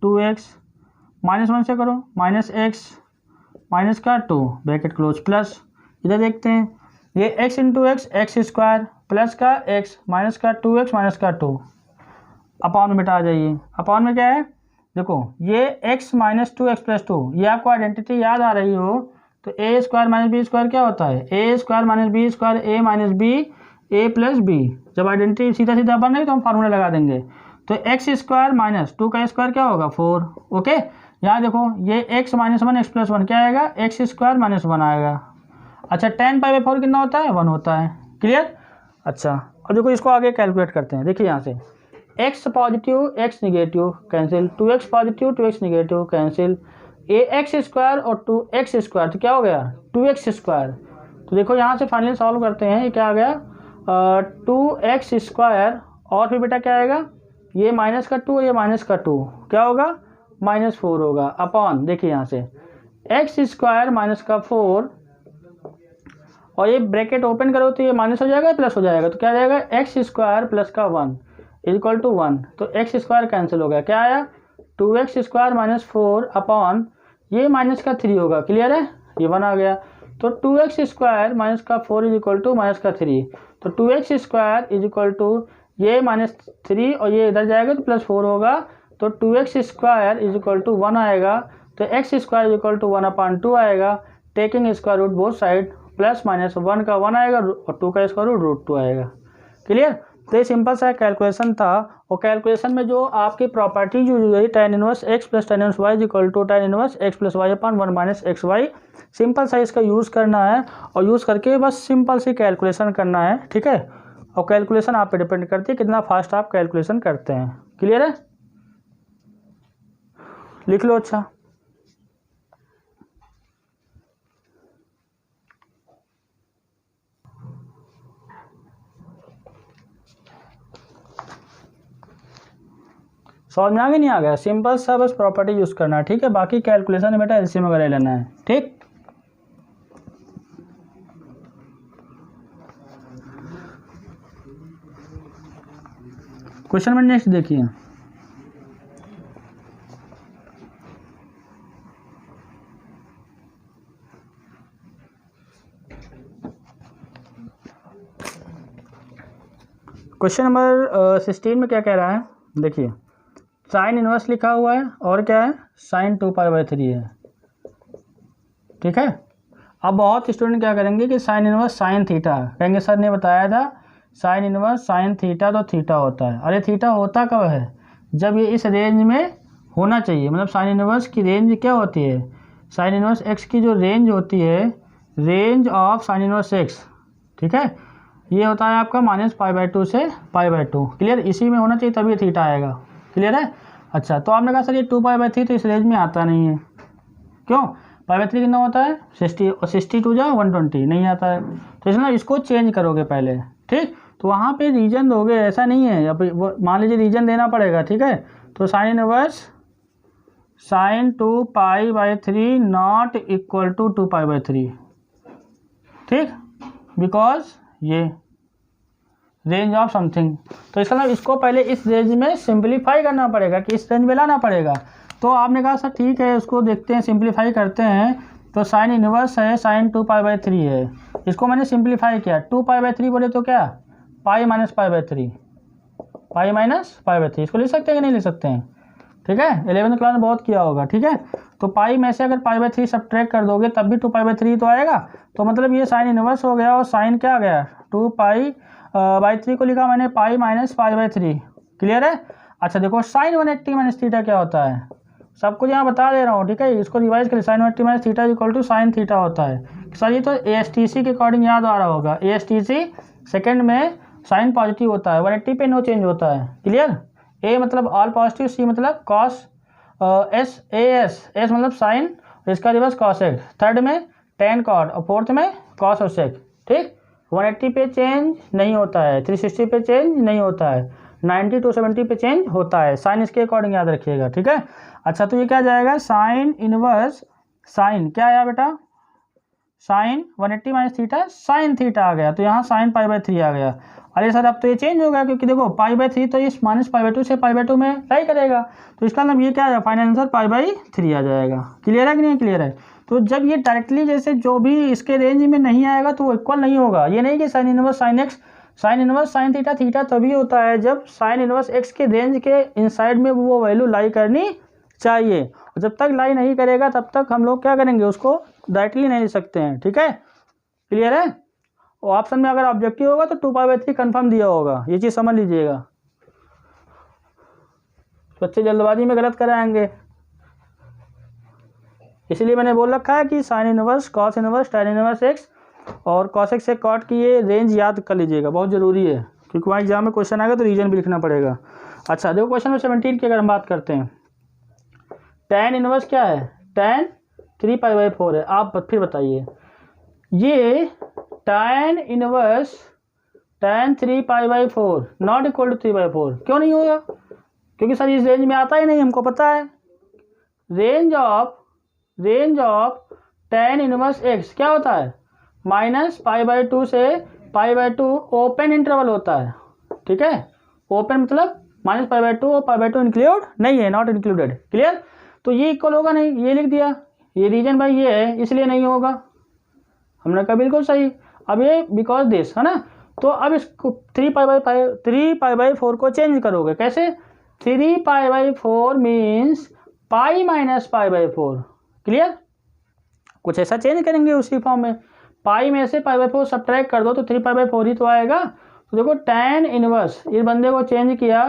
[SPEAKER 1] 2x माइनस 1 से करो, माइनस x माइनस का 2 ब्रैकेट क्लोज प्लस, इधर देखते हैं ये x into x square plus का x माइनस का 2x माइनस का 2, अपॉन में बेटा आ जाइए, अपॉन में क्या है, देखो ये x माइनस 2x प्लस 2, ये आपको आइडेंटिटी याद आ रही हो तो a square minus b square क्या होता है, a square minus b square a minus b a plus b. जब आइडेंटिटी सीधा सीधा बन रही तो हम फार्मूला लगा देंगे, तो एक्स स्क्वायर माइनस 2 का स्क्वायर क्या होगा 4, ओके। यहाँ देखो ये x माइनस 1 एक्स प्लस 1 क्या आएगा, एक्स स्क्वायर माइनस 1 आएगा। अच्छा, 10π/4 कितना होता है, 1 होता है। क्लियर? अच्छा, अब देखो इसको आगे कैलकुलेट करते हैं। देखिए यहाँ से x positive x negative cancel, 2x positive 2x negative cancel, ax square और 2x स्क्वायर तो क्या हो गया 2x स्क्वायर। तो देखो यहाँ से फाइनली सॉल्व करते हैं, ये क्या आ गया 2x स्क्वायर और फिर बेटा क्या आएगा, ये माइनस का 2 ये माइनस का 2 क्या होगा -4 होगा, अपॉन देखिए यहाँ से एक्स स्क्वायर माइनस का 4 और ये ब्रैकेट ओपन करो तो ये माइनस हो जाएगा प्लस हो जाएगा, तो क्या आ जाएगा एक्स स्क्वायर प्लस का 1 इक्वल टू 1, तो एक्स स्क्वायर कैंसिल हो गया, क्या आया 2x स्क्वायर माइनस 4 अपॉन ये माइनस का 3 होगा। क्लियर है, ये 1 आ गया, तो 2x स्क्वायर माइनस का 4 इज इक्वल टू माइनस का 3, तो 2x square is equal to ये -3 और ये इधर जाएगा तो +4 होगा, तो 2x square is equal to 1 आएगा, तो x square is equal to 1/2 आएगा, taking square root both side, plus minus 1 का 1 आएगा और 2 का स्क्वायर रूट √2 आएगा। क्लियर? तो ये सिंपल सा कैलकुलेशन था, और कैलकुलेशन में जो आपकी प्रॉपर्टी यूज हुई tan inverse x plus tan inverse y is equal to tan inverse x plus y upon 1 minus xy, simple सा इसका यूज़ करना है और यूज़ करके बस सिंपल सी कैलकुलेशन करना है, ठीक है। और कैलकुलेशन आप पे डिपेंड करती है कितना फास्ट आप कैलकुलेशन करते हैं। क्लियर है, लिख लो। अच्छा, समझ में आ गया नहीं आ गया, सिंपल सा बस प्रॉपर्टी यूज़ करना है, ठीक है। बाकी कैलकुलेशन में बेटा एलसीएम वगैरह लेना है, ठीक। क्वेश्चन नंबर नेक्स्ट देखिए, क्वेश्चन नंबर 16 में क्या कह रहा है, देखिए साइन इनवर्स लिखा हुआ है और क्या है sin 2π/3 है, ठीक है। अब बहुत स्टूडेंट क्या करेंगे कि साइन इनवर्स साइन थीटा कहेंगे, सर ने बताया था साइन इनवर्स साइन थीटा तो थीटा होता है। अरे थीटा होता कब है, जब ये इस रेंज में होना चाहिए, मतलब साइन इनवर्स की रेंज क्या होती है, साइन इनवर्स एक्स की जो रेंज होती है, range of sine inverse x, ठीक है, ये होता है आपका -π/2 से π/2। क्लियर, इसी में होना चाहिए तभी थीटा आएगा। क्लियर है। अच्छा, तो आपने कहा सर ये 2π/3 तो इस रेंज में आता नहीं है, क्यों, π/3 कितना होता है 60 और 62 जा 120 नहीं आता है, तो इसलिए इसको चेंज करोगे पहले, ठीक। तो वहाँ पे रीजन दोगे, ऐसा नहीं है, अब मान लीजिए रीजन देना पड़ेगा, ठीक है। तो sine inverse sin 2π/3 not equal to 2π/3, ठीक, बिकॉज ये रेंज ऑफ समथिंग। तो इसका मतलब इसको पहले इस रेंज में सिंप्लीफाई करना पड़ेगा कि इस रेंज में लाना पड़ेगा। तो आपने कहा सर ठीक है, उसको देखते हैं, सिंप्लीफाई करते हैं। तो साइन इनवर्स है, साइन 2π/3 है, इसको मैंने सिंप्लीफाई किया। 2π/3 बोले तो क्या, पाई माइनस π/3, पाई माइनस π/3, इसको लिख सकते हैं कि नहीं लिख सकते हैं? ठीक है, 11th क्लास में बहुत किया होगा। ठीक है, तो पाई में से अगर π/3 सब्ट्रैक्ट कर दोगे तब भी 2π/3 तो आएगा। तो मतलब ये साइन इनवर्स हो गया और साइन क्या आ गया, 2π/3 को लिखा मैंने पाई माइनस π/3। क्लियर है? अच्छा देखो, साइन 180 माइनस थीटा क्या होता है, सब कुछ यहाँ बता दे रहा हूँ। ठीक है, इसको रिवाइज करें, sine 180 minus theta equal to sine theta होता है। सर ये तो ASTC के अकॉर्डिंग याद आ रहा होगा। ASTC सेकेंड में साइन पॉजिटिव होता है, 180 पे नो चेंज होता है। क्लियर? A मतलब ऑल पॉजिटिव, C मतलब कॉस, एस मतलब साइन, इसका रिवर्स कॉसेक, थर्ड में टेन कॉट और फोर्थ में कॉस और सेक। ठीक, 180 पे चेंज नहीं होता है, 360 पे चेंज नहीं होता है, 90 to 70 पे चेंज होता है। साइन इसके अकॉर्डिंग याद रखिएगा। ठीक है, अच्छा तो ये क्या जाएगा, साइन इनवर्स, साइन क्या आया बेटा, sine 180 minus theta, sine theta आ गया। तो यहाँ साइन π/3 आ गया। अरे सर अब तो ये चेंज हो गया, क्योंकि देखो π/3 तो इस माइनस π/2 से π/2 में लाई करेगा। तो इसका मतलब ये क्या है, फाइनल आंसर π/3 आ जाएगा। क्लियर है कि नहीं क्लियर है? तो जब ये डायरेक्टली जैसे जो भी इसके रेंज में नहीं आएगा तो वो इक्वल नहीं होगा। ये नहीं कि sign inverse sine x, sign inverse sine theta, theta तभी होता है जब साइन इनवर्स एक्स के रेंज के इनसाइड में वो वैल्यू लाई करनी चाहिए। और जब तक लाई नहीं करेगा तब तक हम लोग क्या करेंगे, उसको डायरेक्टली नहीं ले सकते हैं। ठीक है, क्लियर है? और ऑप्शन में अगर ऑब्जेक्टिव होगा तो 2π/3 कन्फर्म दिया होगा, ये चीज़ समझ लीजिएगा। बच्चे जल्दबाजी में गलत कराएंगे, इसलिए मैंने बोल रखा है कि sine inverse, cos inverse, tan inverse x और कॉसेक से कॉट की ये रेंज याद कर लीजिएगा, बहुत ज़रूरी है, क्योंकि वहाँ एग्जाम में क्वेश्चन आएगा तो रीजन भी लिखना पड़ेगा। अच्छा देखो, क्वेश्चन नंबर 17 की अगर हम बात करते हैं, tan इनवर्स क्या है, tan 3π/4 है। आप फिर बताइए, ये tan inverse tan 3π/4 not equal to 3/4 क्यों नहीं होगा? क्योंकि सर इस रेंज में आता ही नहीं, हमको पता है। Range of tan inverse x क्या होता है, माइनस π/2 से π/2 ओपन इंटरवल होता है। ठीक है, ओपन मतलब माइनस π/2 और π/2 इंक्लूड नहीं है, नॉट इंक्लूडेड। क्लियर? तो ये इक्वल होगा नहीं, ये लिख दिया, ये रीजन भाई ये है इसलिए नहीं होगा। हमने कहा बिल्कुल सही। अब ये बिकॉज दिस है ना, तो अब इसको 3π/4 को चेंज करोगे कैसे, 3π/4 मीन्स पाई माइनस π/4। क्लियर? कुछ ऐसा चेंज करेंगे उसी फॉर्म में, पाई में से π/4 सब्ट्रैक्ट कर दो तो 3π/4 ही तो आएगा। तो देखो tan इनवर्स, इस बंदे को चेंज किया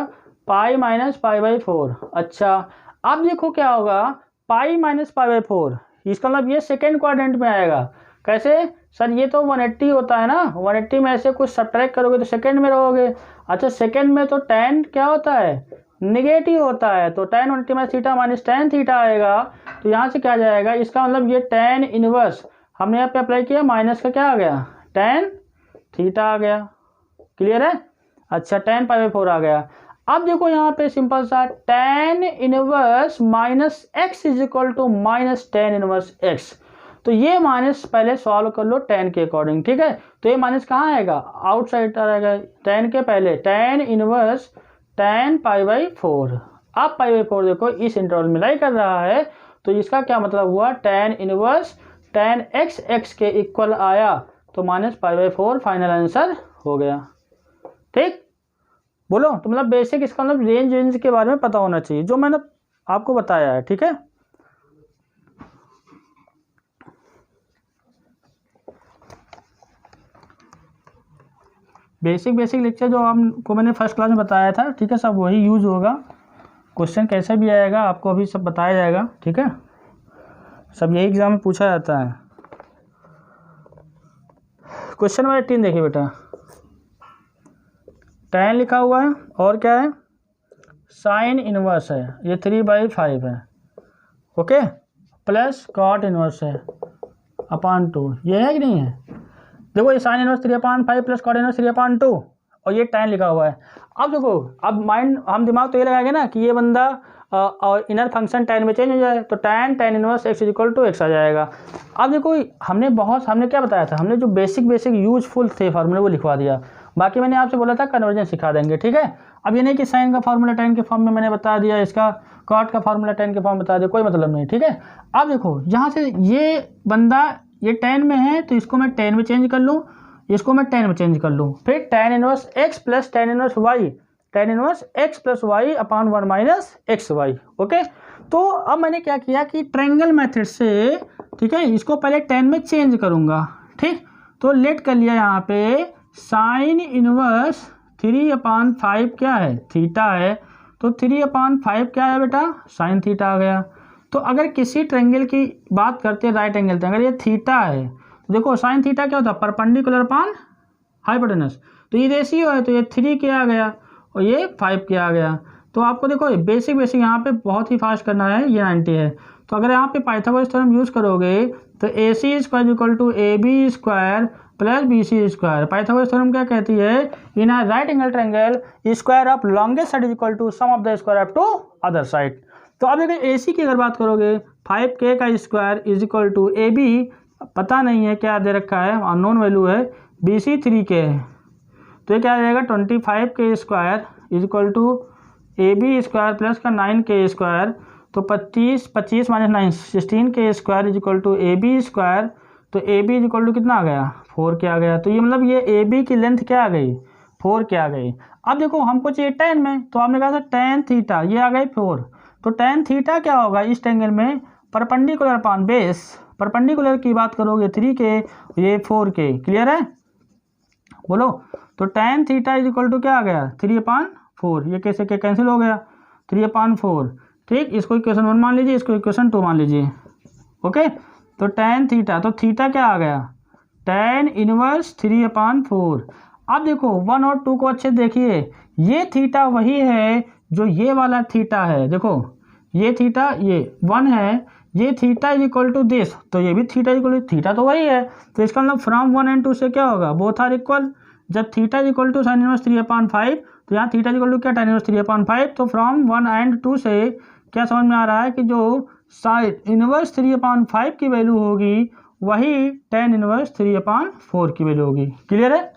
[SPEAKER 1] पाई माइनस π/4। अच्छा अब देखो क्या होगा, पाई माइनस π/4, इसका मतलब ये सेकेंड क्वाड्रेंट में आएगा। कैसे सर, ये तो 180 होता है ना, 180 में ऐसे कुछ सब्ट्रैक्ट करोगे तो सेकेंड में रहोगे। अच्छा सेकेंड में तो tan क्या होता है, निगेटिव होता है, तो tan 180 minus theta minus tan theta आएगा। तो यहाँ से क्या जाएगा, इसका मतलब ये tan इनवर्स हमने यहाँ पे अप्लाई किया, माइनस का क्या आ गया, tan थीटा आ गया। क्लियर है? अच्छा tan π/4 आ गया। अब देखो यहाँ पे सिंपल सा, tan inverse minus x is equal to minus tan inverse x. तो ये माइनस पहले सॉल्व कर लो tan के अकॉर्डिंग। ठीक है, तो ये माइनस कहाँ आएगा, आउटसाइड आएगा, tan के पहले tan इनवर्स tan π/4। अब π/4 देखो इस इंटरवल में लाई कर रहा है, तो इसका क्या मतलब हुआ, tan इनवर्स tan x के इक्वल आया, तो माइनस π/4 फाइनल आंसर हो गया। ठीक, बोलो। तो मतलब बेसिक इसका मतलब रेंज के बारे में पता होना चाहिए, जो मैंने आपको बताया है। ठीक है, बेसिक लेक्चर जो आपको मैंने फर्स्ट क्लास में बताया था। ठीक है, सब वही यूज होगा, क्वेश्चन कैसे भी आएगा आपको अभी सब बताया जाएगा। ठीक है, सब यही एग्जाम में पूछा जाता है। क्वेश्चन नंबर 18 देखिए बेटा, tan लिखा हुआ है और क्या है, साइन इनवर्स है, ये 3/5 है। ओके, प्लस कॉट इनवर्स है अपॉन 2, ये है कि नहीं है? देखो ये sine inverse 3/5 plus cot inverse 3/2 और ये tan लिखा हुआ है। अब देखो, अब माइंड हम दिमाग तो ये लगाएंगे ना कि ये बंदा और इनर फंक्शन tan में चेंज हो जाए, तो tan inverse x is equal to x आ जाएगा। अब देखो हमने क्या बताया था, हमने जो बेसिक यूजफुल थे फार्मूले वो लिखवा दिया। बाकी मैंने आपसे बोला था कन्वर्जन सिखा देंगे, ठीक है। अब ये नहीं कि साइन का फार्मूला tan के फॉर्म में मैंने बता दिया, इसका कॉट का फार्मूला tan के फॉर्म में बता दिया, कोई मतलब नहीं, ठीक है। अब देखो यहाँ से ये बंदा ये tan में है तो इसको मैं tan में चेंज कर लूँ, इसको मैं tan में चेंज कर लूँ, फिर tan inverse x plus tan inverse y, tan inverse x plus y upon 1 minus x y. Okay, तो अब मैंने क्या किया कि ट्रायंगल मेथड से, ठीक है, इसको पहले tan में चेंज करूँगा, ठीक। तो लेट कर लिया यहाँ पे साइन इनवर्स 3/5 क्या है, थीटा है, तो 3/5 क्या है बेटा, साइन थीटा आ गया। तो अगर किसी ट्रायंगल की बात करते हैं राइट एंगल, अगर ये थीटा है तो देखो साइन थीटा क्या होता है, परपेंडिकुलर अपॉन हाइपोटेनस, तो ये रेशियो है, तो ये 3 क्या आ गया और ये 5 क्या आ गया। तो आपको देखो बेसिक यहाँ पे बहुत ही फास्ट करना है, ये 90 है। तो अगर यहाँ पे पाइथागोरस थ्योरम यूज़ करोगे तो AC square equal to AB square plus BC square. Pythagoras theorem क्या कहती है, in a right angle triangle square of longest side is equal to sum of the square of two other side. तो अब अगर AC की अगर बात करोगे 5K का square is equal to AB, पता नहीं है क्या दे रखा है, अननोन वैल्यू है, BC 3K है, तो ये क्या आ जाएगा 25K square is equal to AB square plus का 9K स्क्वायर, तो 25 माइनस 9 16K square is equal to AB स्क्वायर, तो AB इज इक्वल टू कितना आ गया 4 क्या आ गया। तो ये मतलब ये AB की लेंथ क्या आ गई 4 क्या आ गई। अब देखो हमको चाहिए tan में, तो आपने कहा था tan थीटा, ये आ गई 4, तो tan थीटा क्या होगा इस ट्रायंगल में, परपेंडिकुलर अपॉन बेस, परपेंडिकुलर की बात करोगे 3K, ये 4K, क्लियर है, बोलो। तो tan theta is equal to क्या आ गया 3/4, ये कैसे क्या कैंसिल हो गया 3/4, ठीक। इसको इक्वेशन 1 मान लीजिए, इसको इक्वेशन 2 मान लीजिए, ओके। तो tan थीटा, तो थीटा क्या आ गया tan इनवर्स 3/4। अब देखो 1 और 2 को अच्छे देखिए, ये थीटा वही है जो ये वाला थीटा है, देखो ये थीटा ये 1 है, ये theta is equal to this, तो ये भी theta is equal to theta तो वही है, तो इसका मतलब फ्रॉम 1 and 2 से क्या होगा, बोथ आर इक्वल। जब theta is equal to sine inverse 3/5, तो यहाँ थीटा इज इक्वल टू क्या tan इनवर्स 3/5, तो फ्रॉम 1 and 2 से क्या समझ में आ रहा है कि जो साइन इनवर्स 3/5 की वैल्यू होगी वही tan इनवर्स 3/4 की वैल्यू होगी, क्लियर है,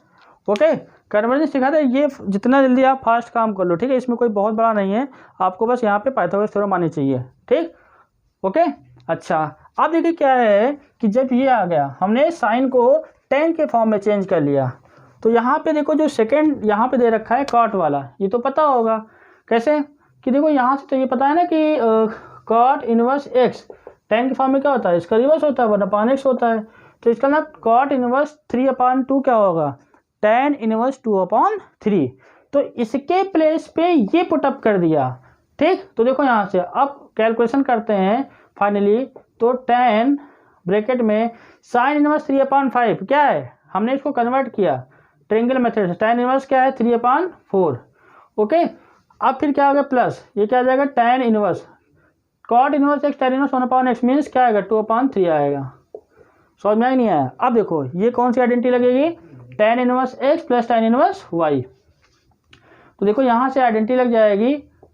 [SPEAKER 1] ओके। कन्वर्जन सिखा दे, ये जितना जल्दी आप फास्ट काम कर लो, ठीक है, इसमें कोई बहुत बड़ा नहीं है, आपको बस यहाँ पे पाइथागोरस थ्योरम आनी चाहिए, ठीक, ओके। अच्छा, अब देखिए क्या है कि जब ये आ गया हमने साइन को tan के फॉर्म में चेंज कर लिया, तो यहाँ पे देखो जो सेकेंड यहाँ पे दे रखा है कॉट वाला, ये तो पता होगा कैसे कि देखो यहाँ से तो ये पता है ना कि कॉट इनवर्स x tan के फॉर्म में क्या होता है, इसका रिवर्स होता है 1/x होता है, तो इसका ना कॉट इनवर्स 3/2 क्या होगा tan इनवर्स 2/3, तो इसके प्लेस पे ये पुटअप कर दिया, ठीक। तो देखो यहाँ से अब कैलकुलेशन करते हैं फाइनली, तो tan ब्रैकेट में साइन इनवर्स 3/5 क्या है, हमने इसको कन्वर्ट किया ट्रायंगल मेथड से, tan इनवर्स क्या है 3/4, ओके। अब फिर क्या होगा प्लस, ये क्या आ जाएगा tan inverse cot inverse x tan inverse 1/x means क्या आएगा 2/3 आएगा, समझ में नहीं आया। अब देखो ये कौन सी आइडेंटिटी लगेगी, tan inverse x plus tan inverse y, तो देखो यहाँ से आइडेंटिटी लग जाएगी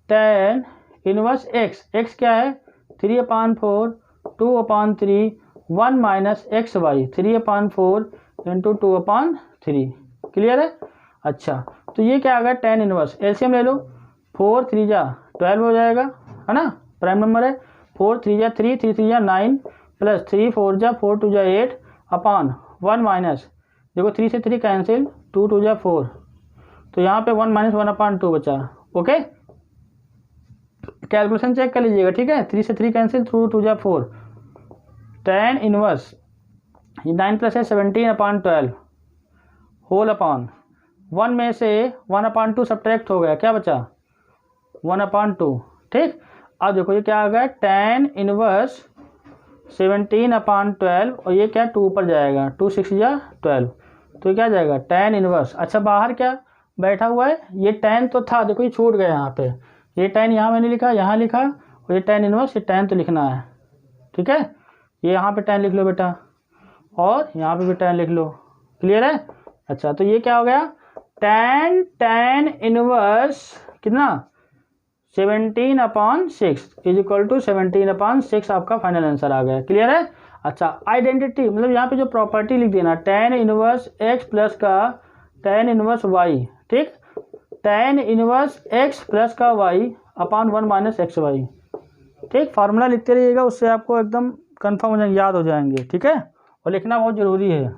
[SPEAKER 1] tan इनवर्स x क्या है 3/4 2/3 1 minus x y 3/4 into 2/3, clear है। अच्छा, तो ये क्या आ गया tan इनवर्स, एलसीएम ले लो, 4 3 जा 12 हो जाएगा, है ना, प्राइम नंबर है, 4 3 जा 3 3 3 जा 9 प्लस 3 4 जा 4 2 जा 8 अपॉन 1 माइनस, देखो 3 से 3 कैंसिल 2 2 जा 4, तो यहाँ पे 1 माइनस 1/2 बचा, ओके। कैलकुलेशन चेक कर लीजिएगा, ठीक है, 3 से 3 कैंसिल 2 2 जा 4, tan इनवर्स 9 प्लस है 17/12 होल अपॉन 1 में से 1/2 सब्ट्रैक्ट हो गया, क्या बचा 1/2, ठीक। अब देखो ये क्या आ गया tan इनवर्स 17/12 और ये क्या 2 ऊपर जाएगा 2 6 या 12, तो क्या जाएगा tan इनवर्स। अच्छा, बाहर क्या बैठा हुआ है, ये tan तो था, देखो ये छूट गया यहाँ पे, ये tan यहाँ मैंने लिखा, यहाँ लिखा, और ये tan इनवर्स, ये tan तो लिखना है, ठीक है, ये यहाँ पे tan लिख लो बेटा और यहाँ पे भी tan लिख लो, क्लियर है। अच्छा, तो ये क्या हो गया tan इनवर्स कितना 17/6 इज इक्वल टू 17/6 आपका फाइनल आंसर आ गया, क्लियर है। अच्छा, आइडेंटिटी मतलब यहाँ पे जो प्रॉपर्टी लिख देना tan इनवर्स x प्लस का tan इनवर्स y, ठीक, tan इनवर्स x प्लस का y upon 1 minus x y, ठीक। फार्मूला लिखते रहिएगा, उससे आपको एकदम कंफर्म हो जाएंगे, याद हो जाएंगे, ठीक है। और लिखना बहुत ज़रूरी है।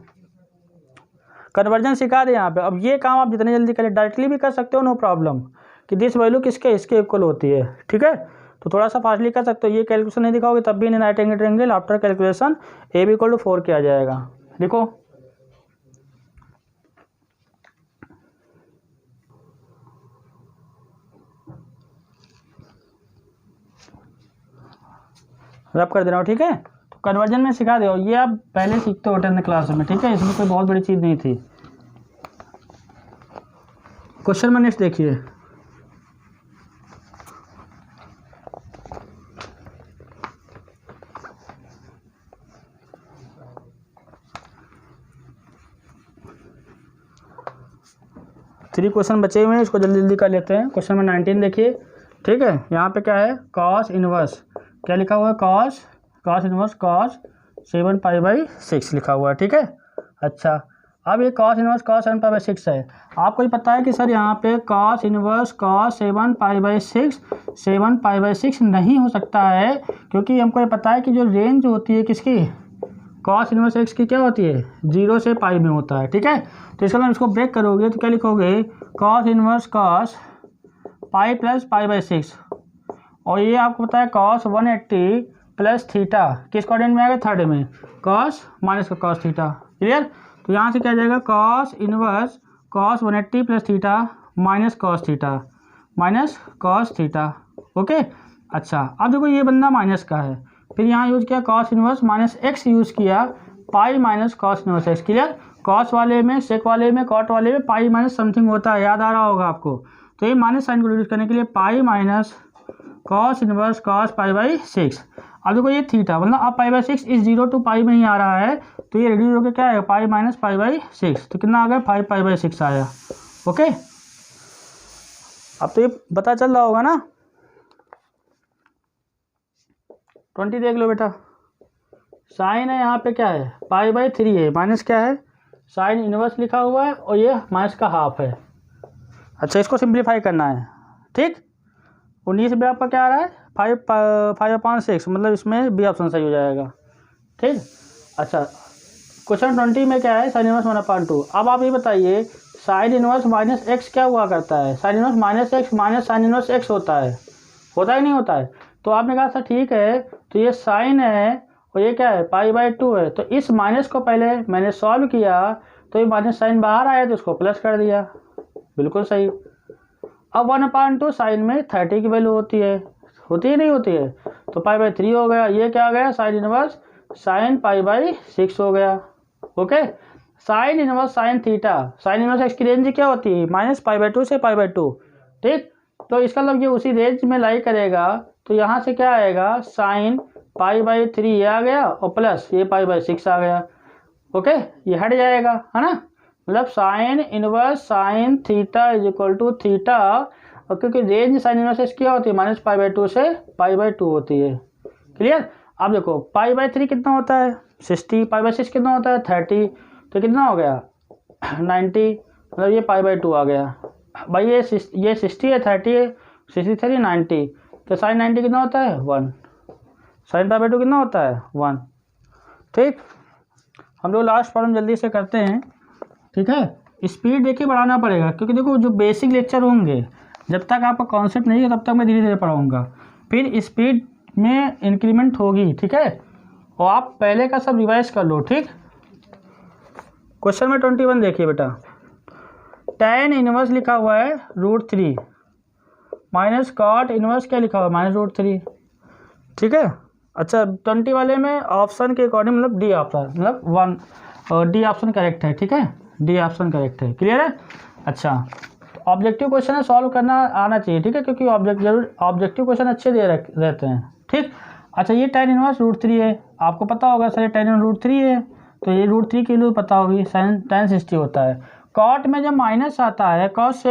[SPEAKER 1] कन्वर्जन सिखा दे यहाँ पे। अब ये काम आप जितने जल्दी करें, डायरेक्टली भी कर सकते हो, नो प्रॉब्लम, कि दिस वैल्यू किसके इसके इक्वल होती है, ठीक है। तो थोड़ा सा फास्टली कर सकते हो। ये कैलकुलेशन नहीं दिखाओगे तब भी in right angle triangle after calculation A B equal to 4 किया जाएगा। लिखो, रब कर दे रहा हूँ, ठीक है। तो कन्वर्जन में सिखा दो, ये आप पहले सीखते हो 10th क्लास में, ठीक है। इसमें कोई बहुत बड़ी चीज़ नहीं थी। क्वेश्चन में नेक्स्ट देखिए, थ्री क्वेश्चन बचे हुए हैं, इसको जल्दी जल्दी कर लेते हैं। क्वेश्चन में 19 देखिए, ठीक है। यहाँ पे क्या है, कॉस इनवर्स, क्या लिखा हुआ है, कॉस इनवर्स कॉस 7π/6 लिखा हुआ है, ठीक है। अच्छा, अब ये कॉस इनवर्स कॉस 7π/6 है। आपको ये पता है कि सर यहाँ पे कॉस इनवर्स कॉस 7π/6 नहीं हो सकता है, क्योंकि हमको ये पता है कि जो रेंज होती है किसकी, कॉस इनवर्स एक्स की क्या होती है, 0 से पाई में होता है, ठीक है। तो इसका मतलब इसको ब्रेक करोगे तो क्या लिखोगे, cos inverse cos pi plus π/6, और ये आपको पता है कॉस 180 प्लस थीटा किस क्वाड्रेंट में आएगा, थर्ड में, कॉस माइनस का कॉस थीटा, क्लियर। तो यहाँ से क्या जाएगा, cos inverse cos 180 plus theta minus cos theta, okay. अच्छा, अब देखो ये बंदा माइनस का है, फिर यहाँ यूज़ किया cos inverse minus x use किया, pi minus cos inverse x, clear. Cos वाले में, सेक वाले में, कॉट वाले में पाई माइनस समथिंग होता है, याद आ रहा होगा आपको। तो ये माइनस साइन को रिड्यूस करने के लिए pi minus cos inverse cos π/6। अब देखो ये थीटा, मतलब अब π/6 इस 0 to पाई में ही आ रहा है, तो ये रिड्यूस होकर क्या आएगा, पाई माइनस π/6, तो कितना आ गया, 5π/6 आया, ओके। अब तो ये पता चल रहा होगा ना। 20 देख लो बेटा, साइन है यहाँ पे क्या है, π/3 है, माइनस क्या है, साइन इनवर्स लिखा हुआ है, और ये माइनस का हाफ है। अच्छा, इसको सिंप्लीफाई करना है, ठीक। 19 में आपका क्या आ रहा है, 5/6, मतलब इसमें बी ऑप्शन सही हो जाएगा, ठीक। अच्छा, क्वेश्चन 20 में क्या है, साइन इनवर्स 1/2। अब आप ये बताइए, साइन इनवर्स माइनस एक्स क्या हुआ करता है, sine inverse minus x minus sine inverse x होता है ही नहीं होता है। तो आपने कहा सर ठीक है, तो ये साइन है और ये क्या है, π/2 है, तो इस माइनस को पहले मैंने सॉल्व किया, तो ये माइनस साइन बाहर आया तो उसको प्लस कर दिया, बिल्कुल सही। अब 1/2 साइन में 30 की वैल्यू होती है नहीं होती है, तो π/3 हो गया। ये क्या आ गया, साइन इनवर्स साइन π/6 हो गया, okay. Sine inverse sine theta, sine inverse x की रेंज क्या होती है, -π/2 से π/2, ठीक। तो इसका मतलब ये उसी रेंज में लाई करेगा, तो यहाँ से क्या आएगा, साइन π/3 ये आ गया और प्लस ये π/6 आ गया, ओके। ये हट जाएगा, है ना, मतलब sine inverse sine theta is equal to theta, और क्योंकि रेंज साइन इनवर्स क्या होती है, -π/2 से π/2 होती है, क्लियर। अब देखो π/3 कितना होता है, 60, π/6 कितना होता है, 30, तो कितना हो गया 90, मतलब ये π/2 आ गया भाई। ये 60 है, 30 है, 63 90, तो साइन 90 कितना होता है 1, साइन π/2 कितना होता है 1, ठीक। हम लोग लास्ट प्रॉब्लम जल्दी से करते हैं, ठीक है। स्पीड देखिए बढ़ाना पड़ेगा, क्योंकि देखो जो बेसिक लेक्चर होंगे, जब तक आपका कॉन्सेप्ट नहीं है तब तक मैं धीरे धीरे पढ़ाऊँगा, फिर स्पीड में इंक्रीमेंट होगी, ठीक है। और आप पहले का सब रिवाइज कर लो, ठीक। क्वेश्चन में 21 देखिए बेटा, tan इनवर्स लिखा हुआ है √3 माइनस कॉट इनवर्स क्या लिखा हुआ है, -√3, ठीक है। अच्छा, 20 वाले में ऑप्शन के अकॉर्डिंग, मतलब डी ऑप्शन, मतलब 1 डी ऑप्शन करेक्ट है, ठीक है, डी ऑप्शन करेक्ट है, क्लियर है। अच्छा, ऑब्जेक्टिव क्वेश्चन है, सॉल्व करना आना चाहिए, ठीक है, क्योंकि ऑब्जेक्टिव क्वेश्चन अच्छे दे रहते हैं, ठीक। अच्छा, ये tan इनवर्स √3 है, आपको पता होगा सर tan इनवर्स √3 है, तो ये √3 की वैल्यू पता होगी, tan 60 होता है। कॉट में जब माइनस आता है, कॉस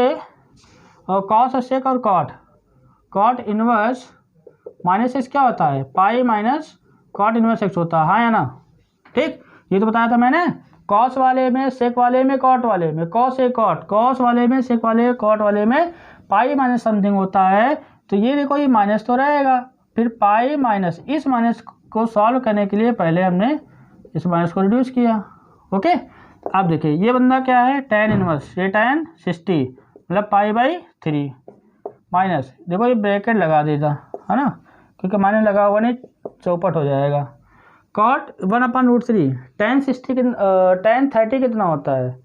[SPEAKER 1] और सेक और कॉट इनवर्स माइनस एक्स क्या होता है, pi minus cot inverse x होता है, हाँ या ना, ठीक। ये तो बताया था मैंने, कॉस वाले में, सेक वाले में, कॉट वाले में, कॉस एक कॉट, कॉस वाले में, सेक वाले, कॉट वाले में पाई माइनस समथिंग होता है। तो ये देखो ये माइनस तो रहेगा, फिर पाई माइनस, इस माइनस को सॉल्व करने के लिए पहले हमने इस माइनस को रिड्यूस किया। ओके, अब देखिए ये बंदा क्या है, tan इनवर्स, ये tan 60 मतलब π/3 माइनस, देखो ये ब्रैकेट लगा देता है ना, क्योंकि माइनस लगा हुआ नहीं चौपट हो जाएगा। कॉट 1/√3, tan 30 कितना होता है,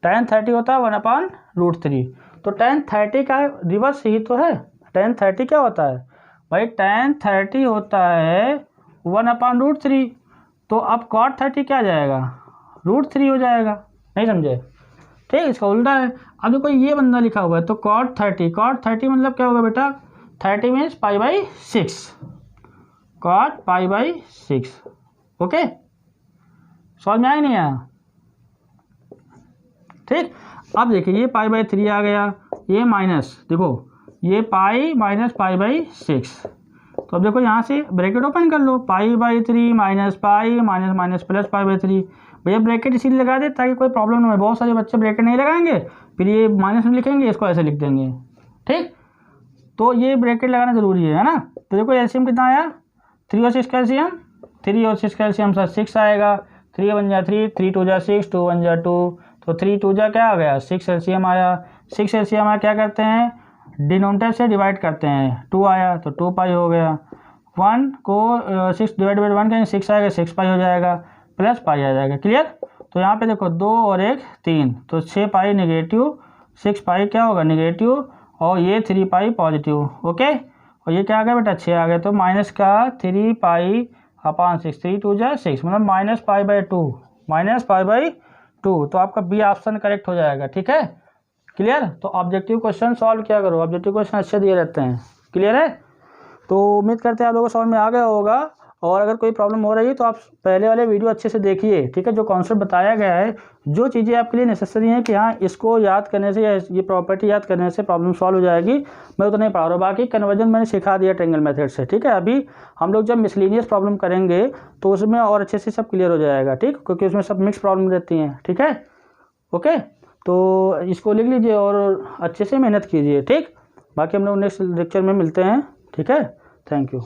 [SPEAKER 1] tan 30 होता है 1/√3। तो tan 30 का रिवर्स ही तो है, tan 30 क्या होता है भाई, tan 30 होता है 1/√3। तो अब cot 30 क्या जाएगा, √3 हो जाएगा, नहीं समझे, ठीक, इसका उल्टा है। अब देखो ये बंदा लिखा हुआ है, तो cot 30 मतलब क्या होगा बेटा, 30 मीन्स π/6, cot π/6। ओके, समझ में आया नहीं आया, ठीक। अब देखिए ये π/3 आ गया, ये माइनस, देखो ये पाई माइनस π/6। तो अब देखो यहाँ से ब्रैकेट ओपन कर लो, π/3 minus pi minus minus plus π/3। भैया ब्रैकेट इसीलिए लगा दे ताकि कोई प्रॉब्लम ना हो, बहुत सारे बच्चे ब्रैकेट नहीं लगाएंगे, फिर ये माइनस में लिखेंगे, इसको ऐसे लिख देंगे, ठीक। तो ये ब्रैकेट लगाना जरूरी है ना। तो देखो एलसीएम कितना आया, 3 और 6 का एलसीएम, 3 और 6 का एलसीएम सर 6 आएगा, 3 1 जा 3, 3 2 जा 6, 2 1 जा 2, तो 3 2 जा क्या आ गया, 6 एलसीएम आया। 6 एलसीएम आया, क्या करते हैं डिनोमिनेटर से डिवाइड करते हैं, 2 आया तो 2 पाई हो गया, 1 को 6 डिवाइड बाई 1 करेंगे 6 आएगा, 6 पाई हो जाएगा, प्लस पाई आ जाएगा, क्लियर। तो यहाँ पे देखो 2 और 1 3, तो 6 पाई नेगेटिव, 6 पाई क्या होगा नेगेटिव, और ये 3 पाई पॉजिटिव। ओके, और ये क्या आ गया बेटा 6 आ गया, तो माइनस का 3 पाई अपॉन 6, 3 2 जा 6 मतलब -π/2, -π/2। तो आपका बी ऑप्शन करेक्ट हो जाएगा, ठीक है, क्लियर। तो ऑब्जेक्टिव क्वेश्चन सॉल्व किया करो, ऑब्जेक्टिव क्वेश्चन अच्छे दिए रहते हैं, क्लियर है। तो उम्मीद करते हैं आप लोगों को समझ में आ गया होगा, और अगर कोई प्रॉब्लम हो रही है तो आप पहले वाले वीडियो अच्छे से देखिए, ठीक है, जो कॉन्सेप्ट बताया गया है, जो चीज़ें आपके लिए नेसेसरी हैं कि हाँ इसको याद करने से या ये प्रॉपर्टी याद करने से प्रॉब्लम सॉल्व हो जाएगी, मैं उतना नहीं पढ़ा रहा हूँ। बाकी कन्वर्जन मैंने सिखा दिया ट्रायंगल मेथड से, ठीक है। अभी हम लोग जब मिसलिनियस प्रॉब्लम करेंगे तो उसमें और अच्छे से सब क्लियर हो जाएगा, ठीक, क्योंकि उसमें सब मिक्स प्रॉब्लम रहती हैं, ठीक है। ओके, तो इसको लिख लीजिए और अच्छे से मेहनत कीजिए, ठीक। बाकी हम लोग नेक्स्ट लेक्चर में मिलते हैं, ठीक है, थैंक यू।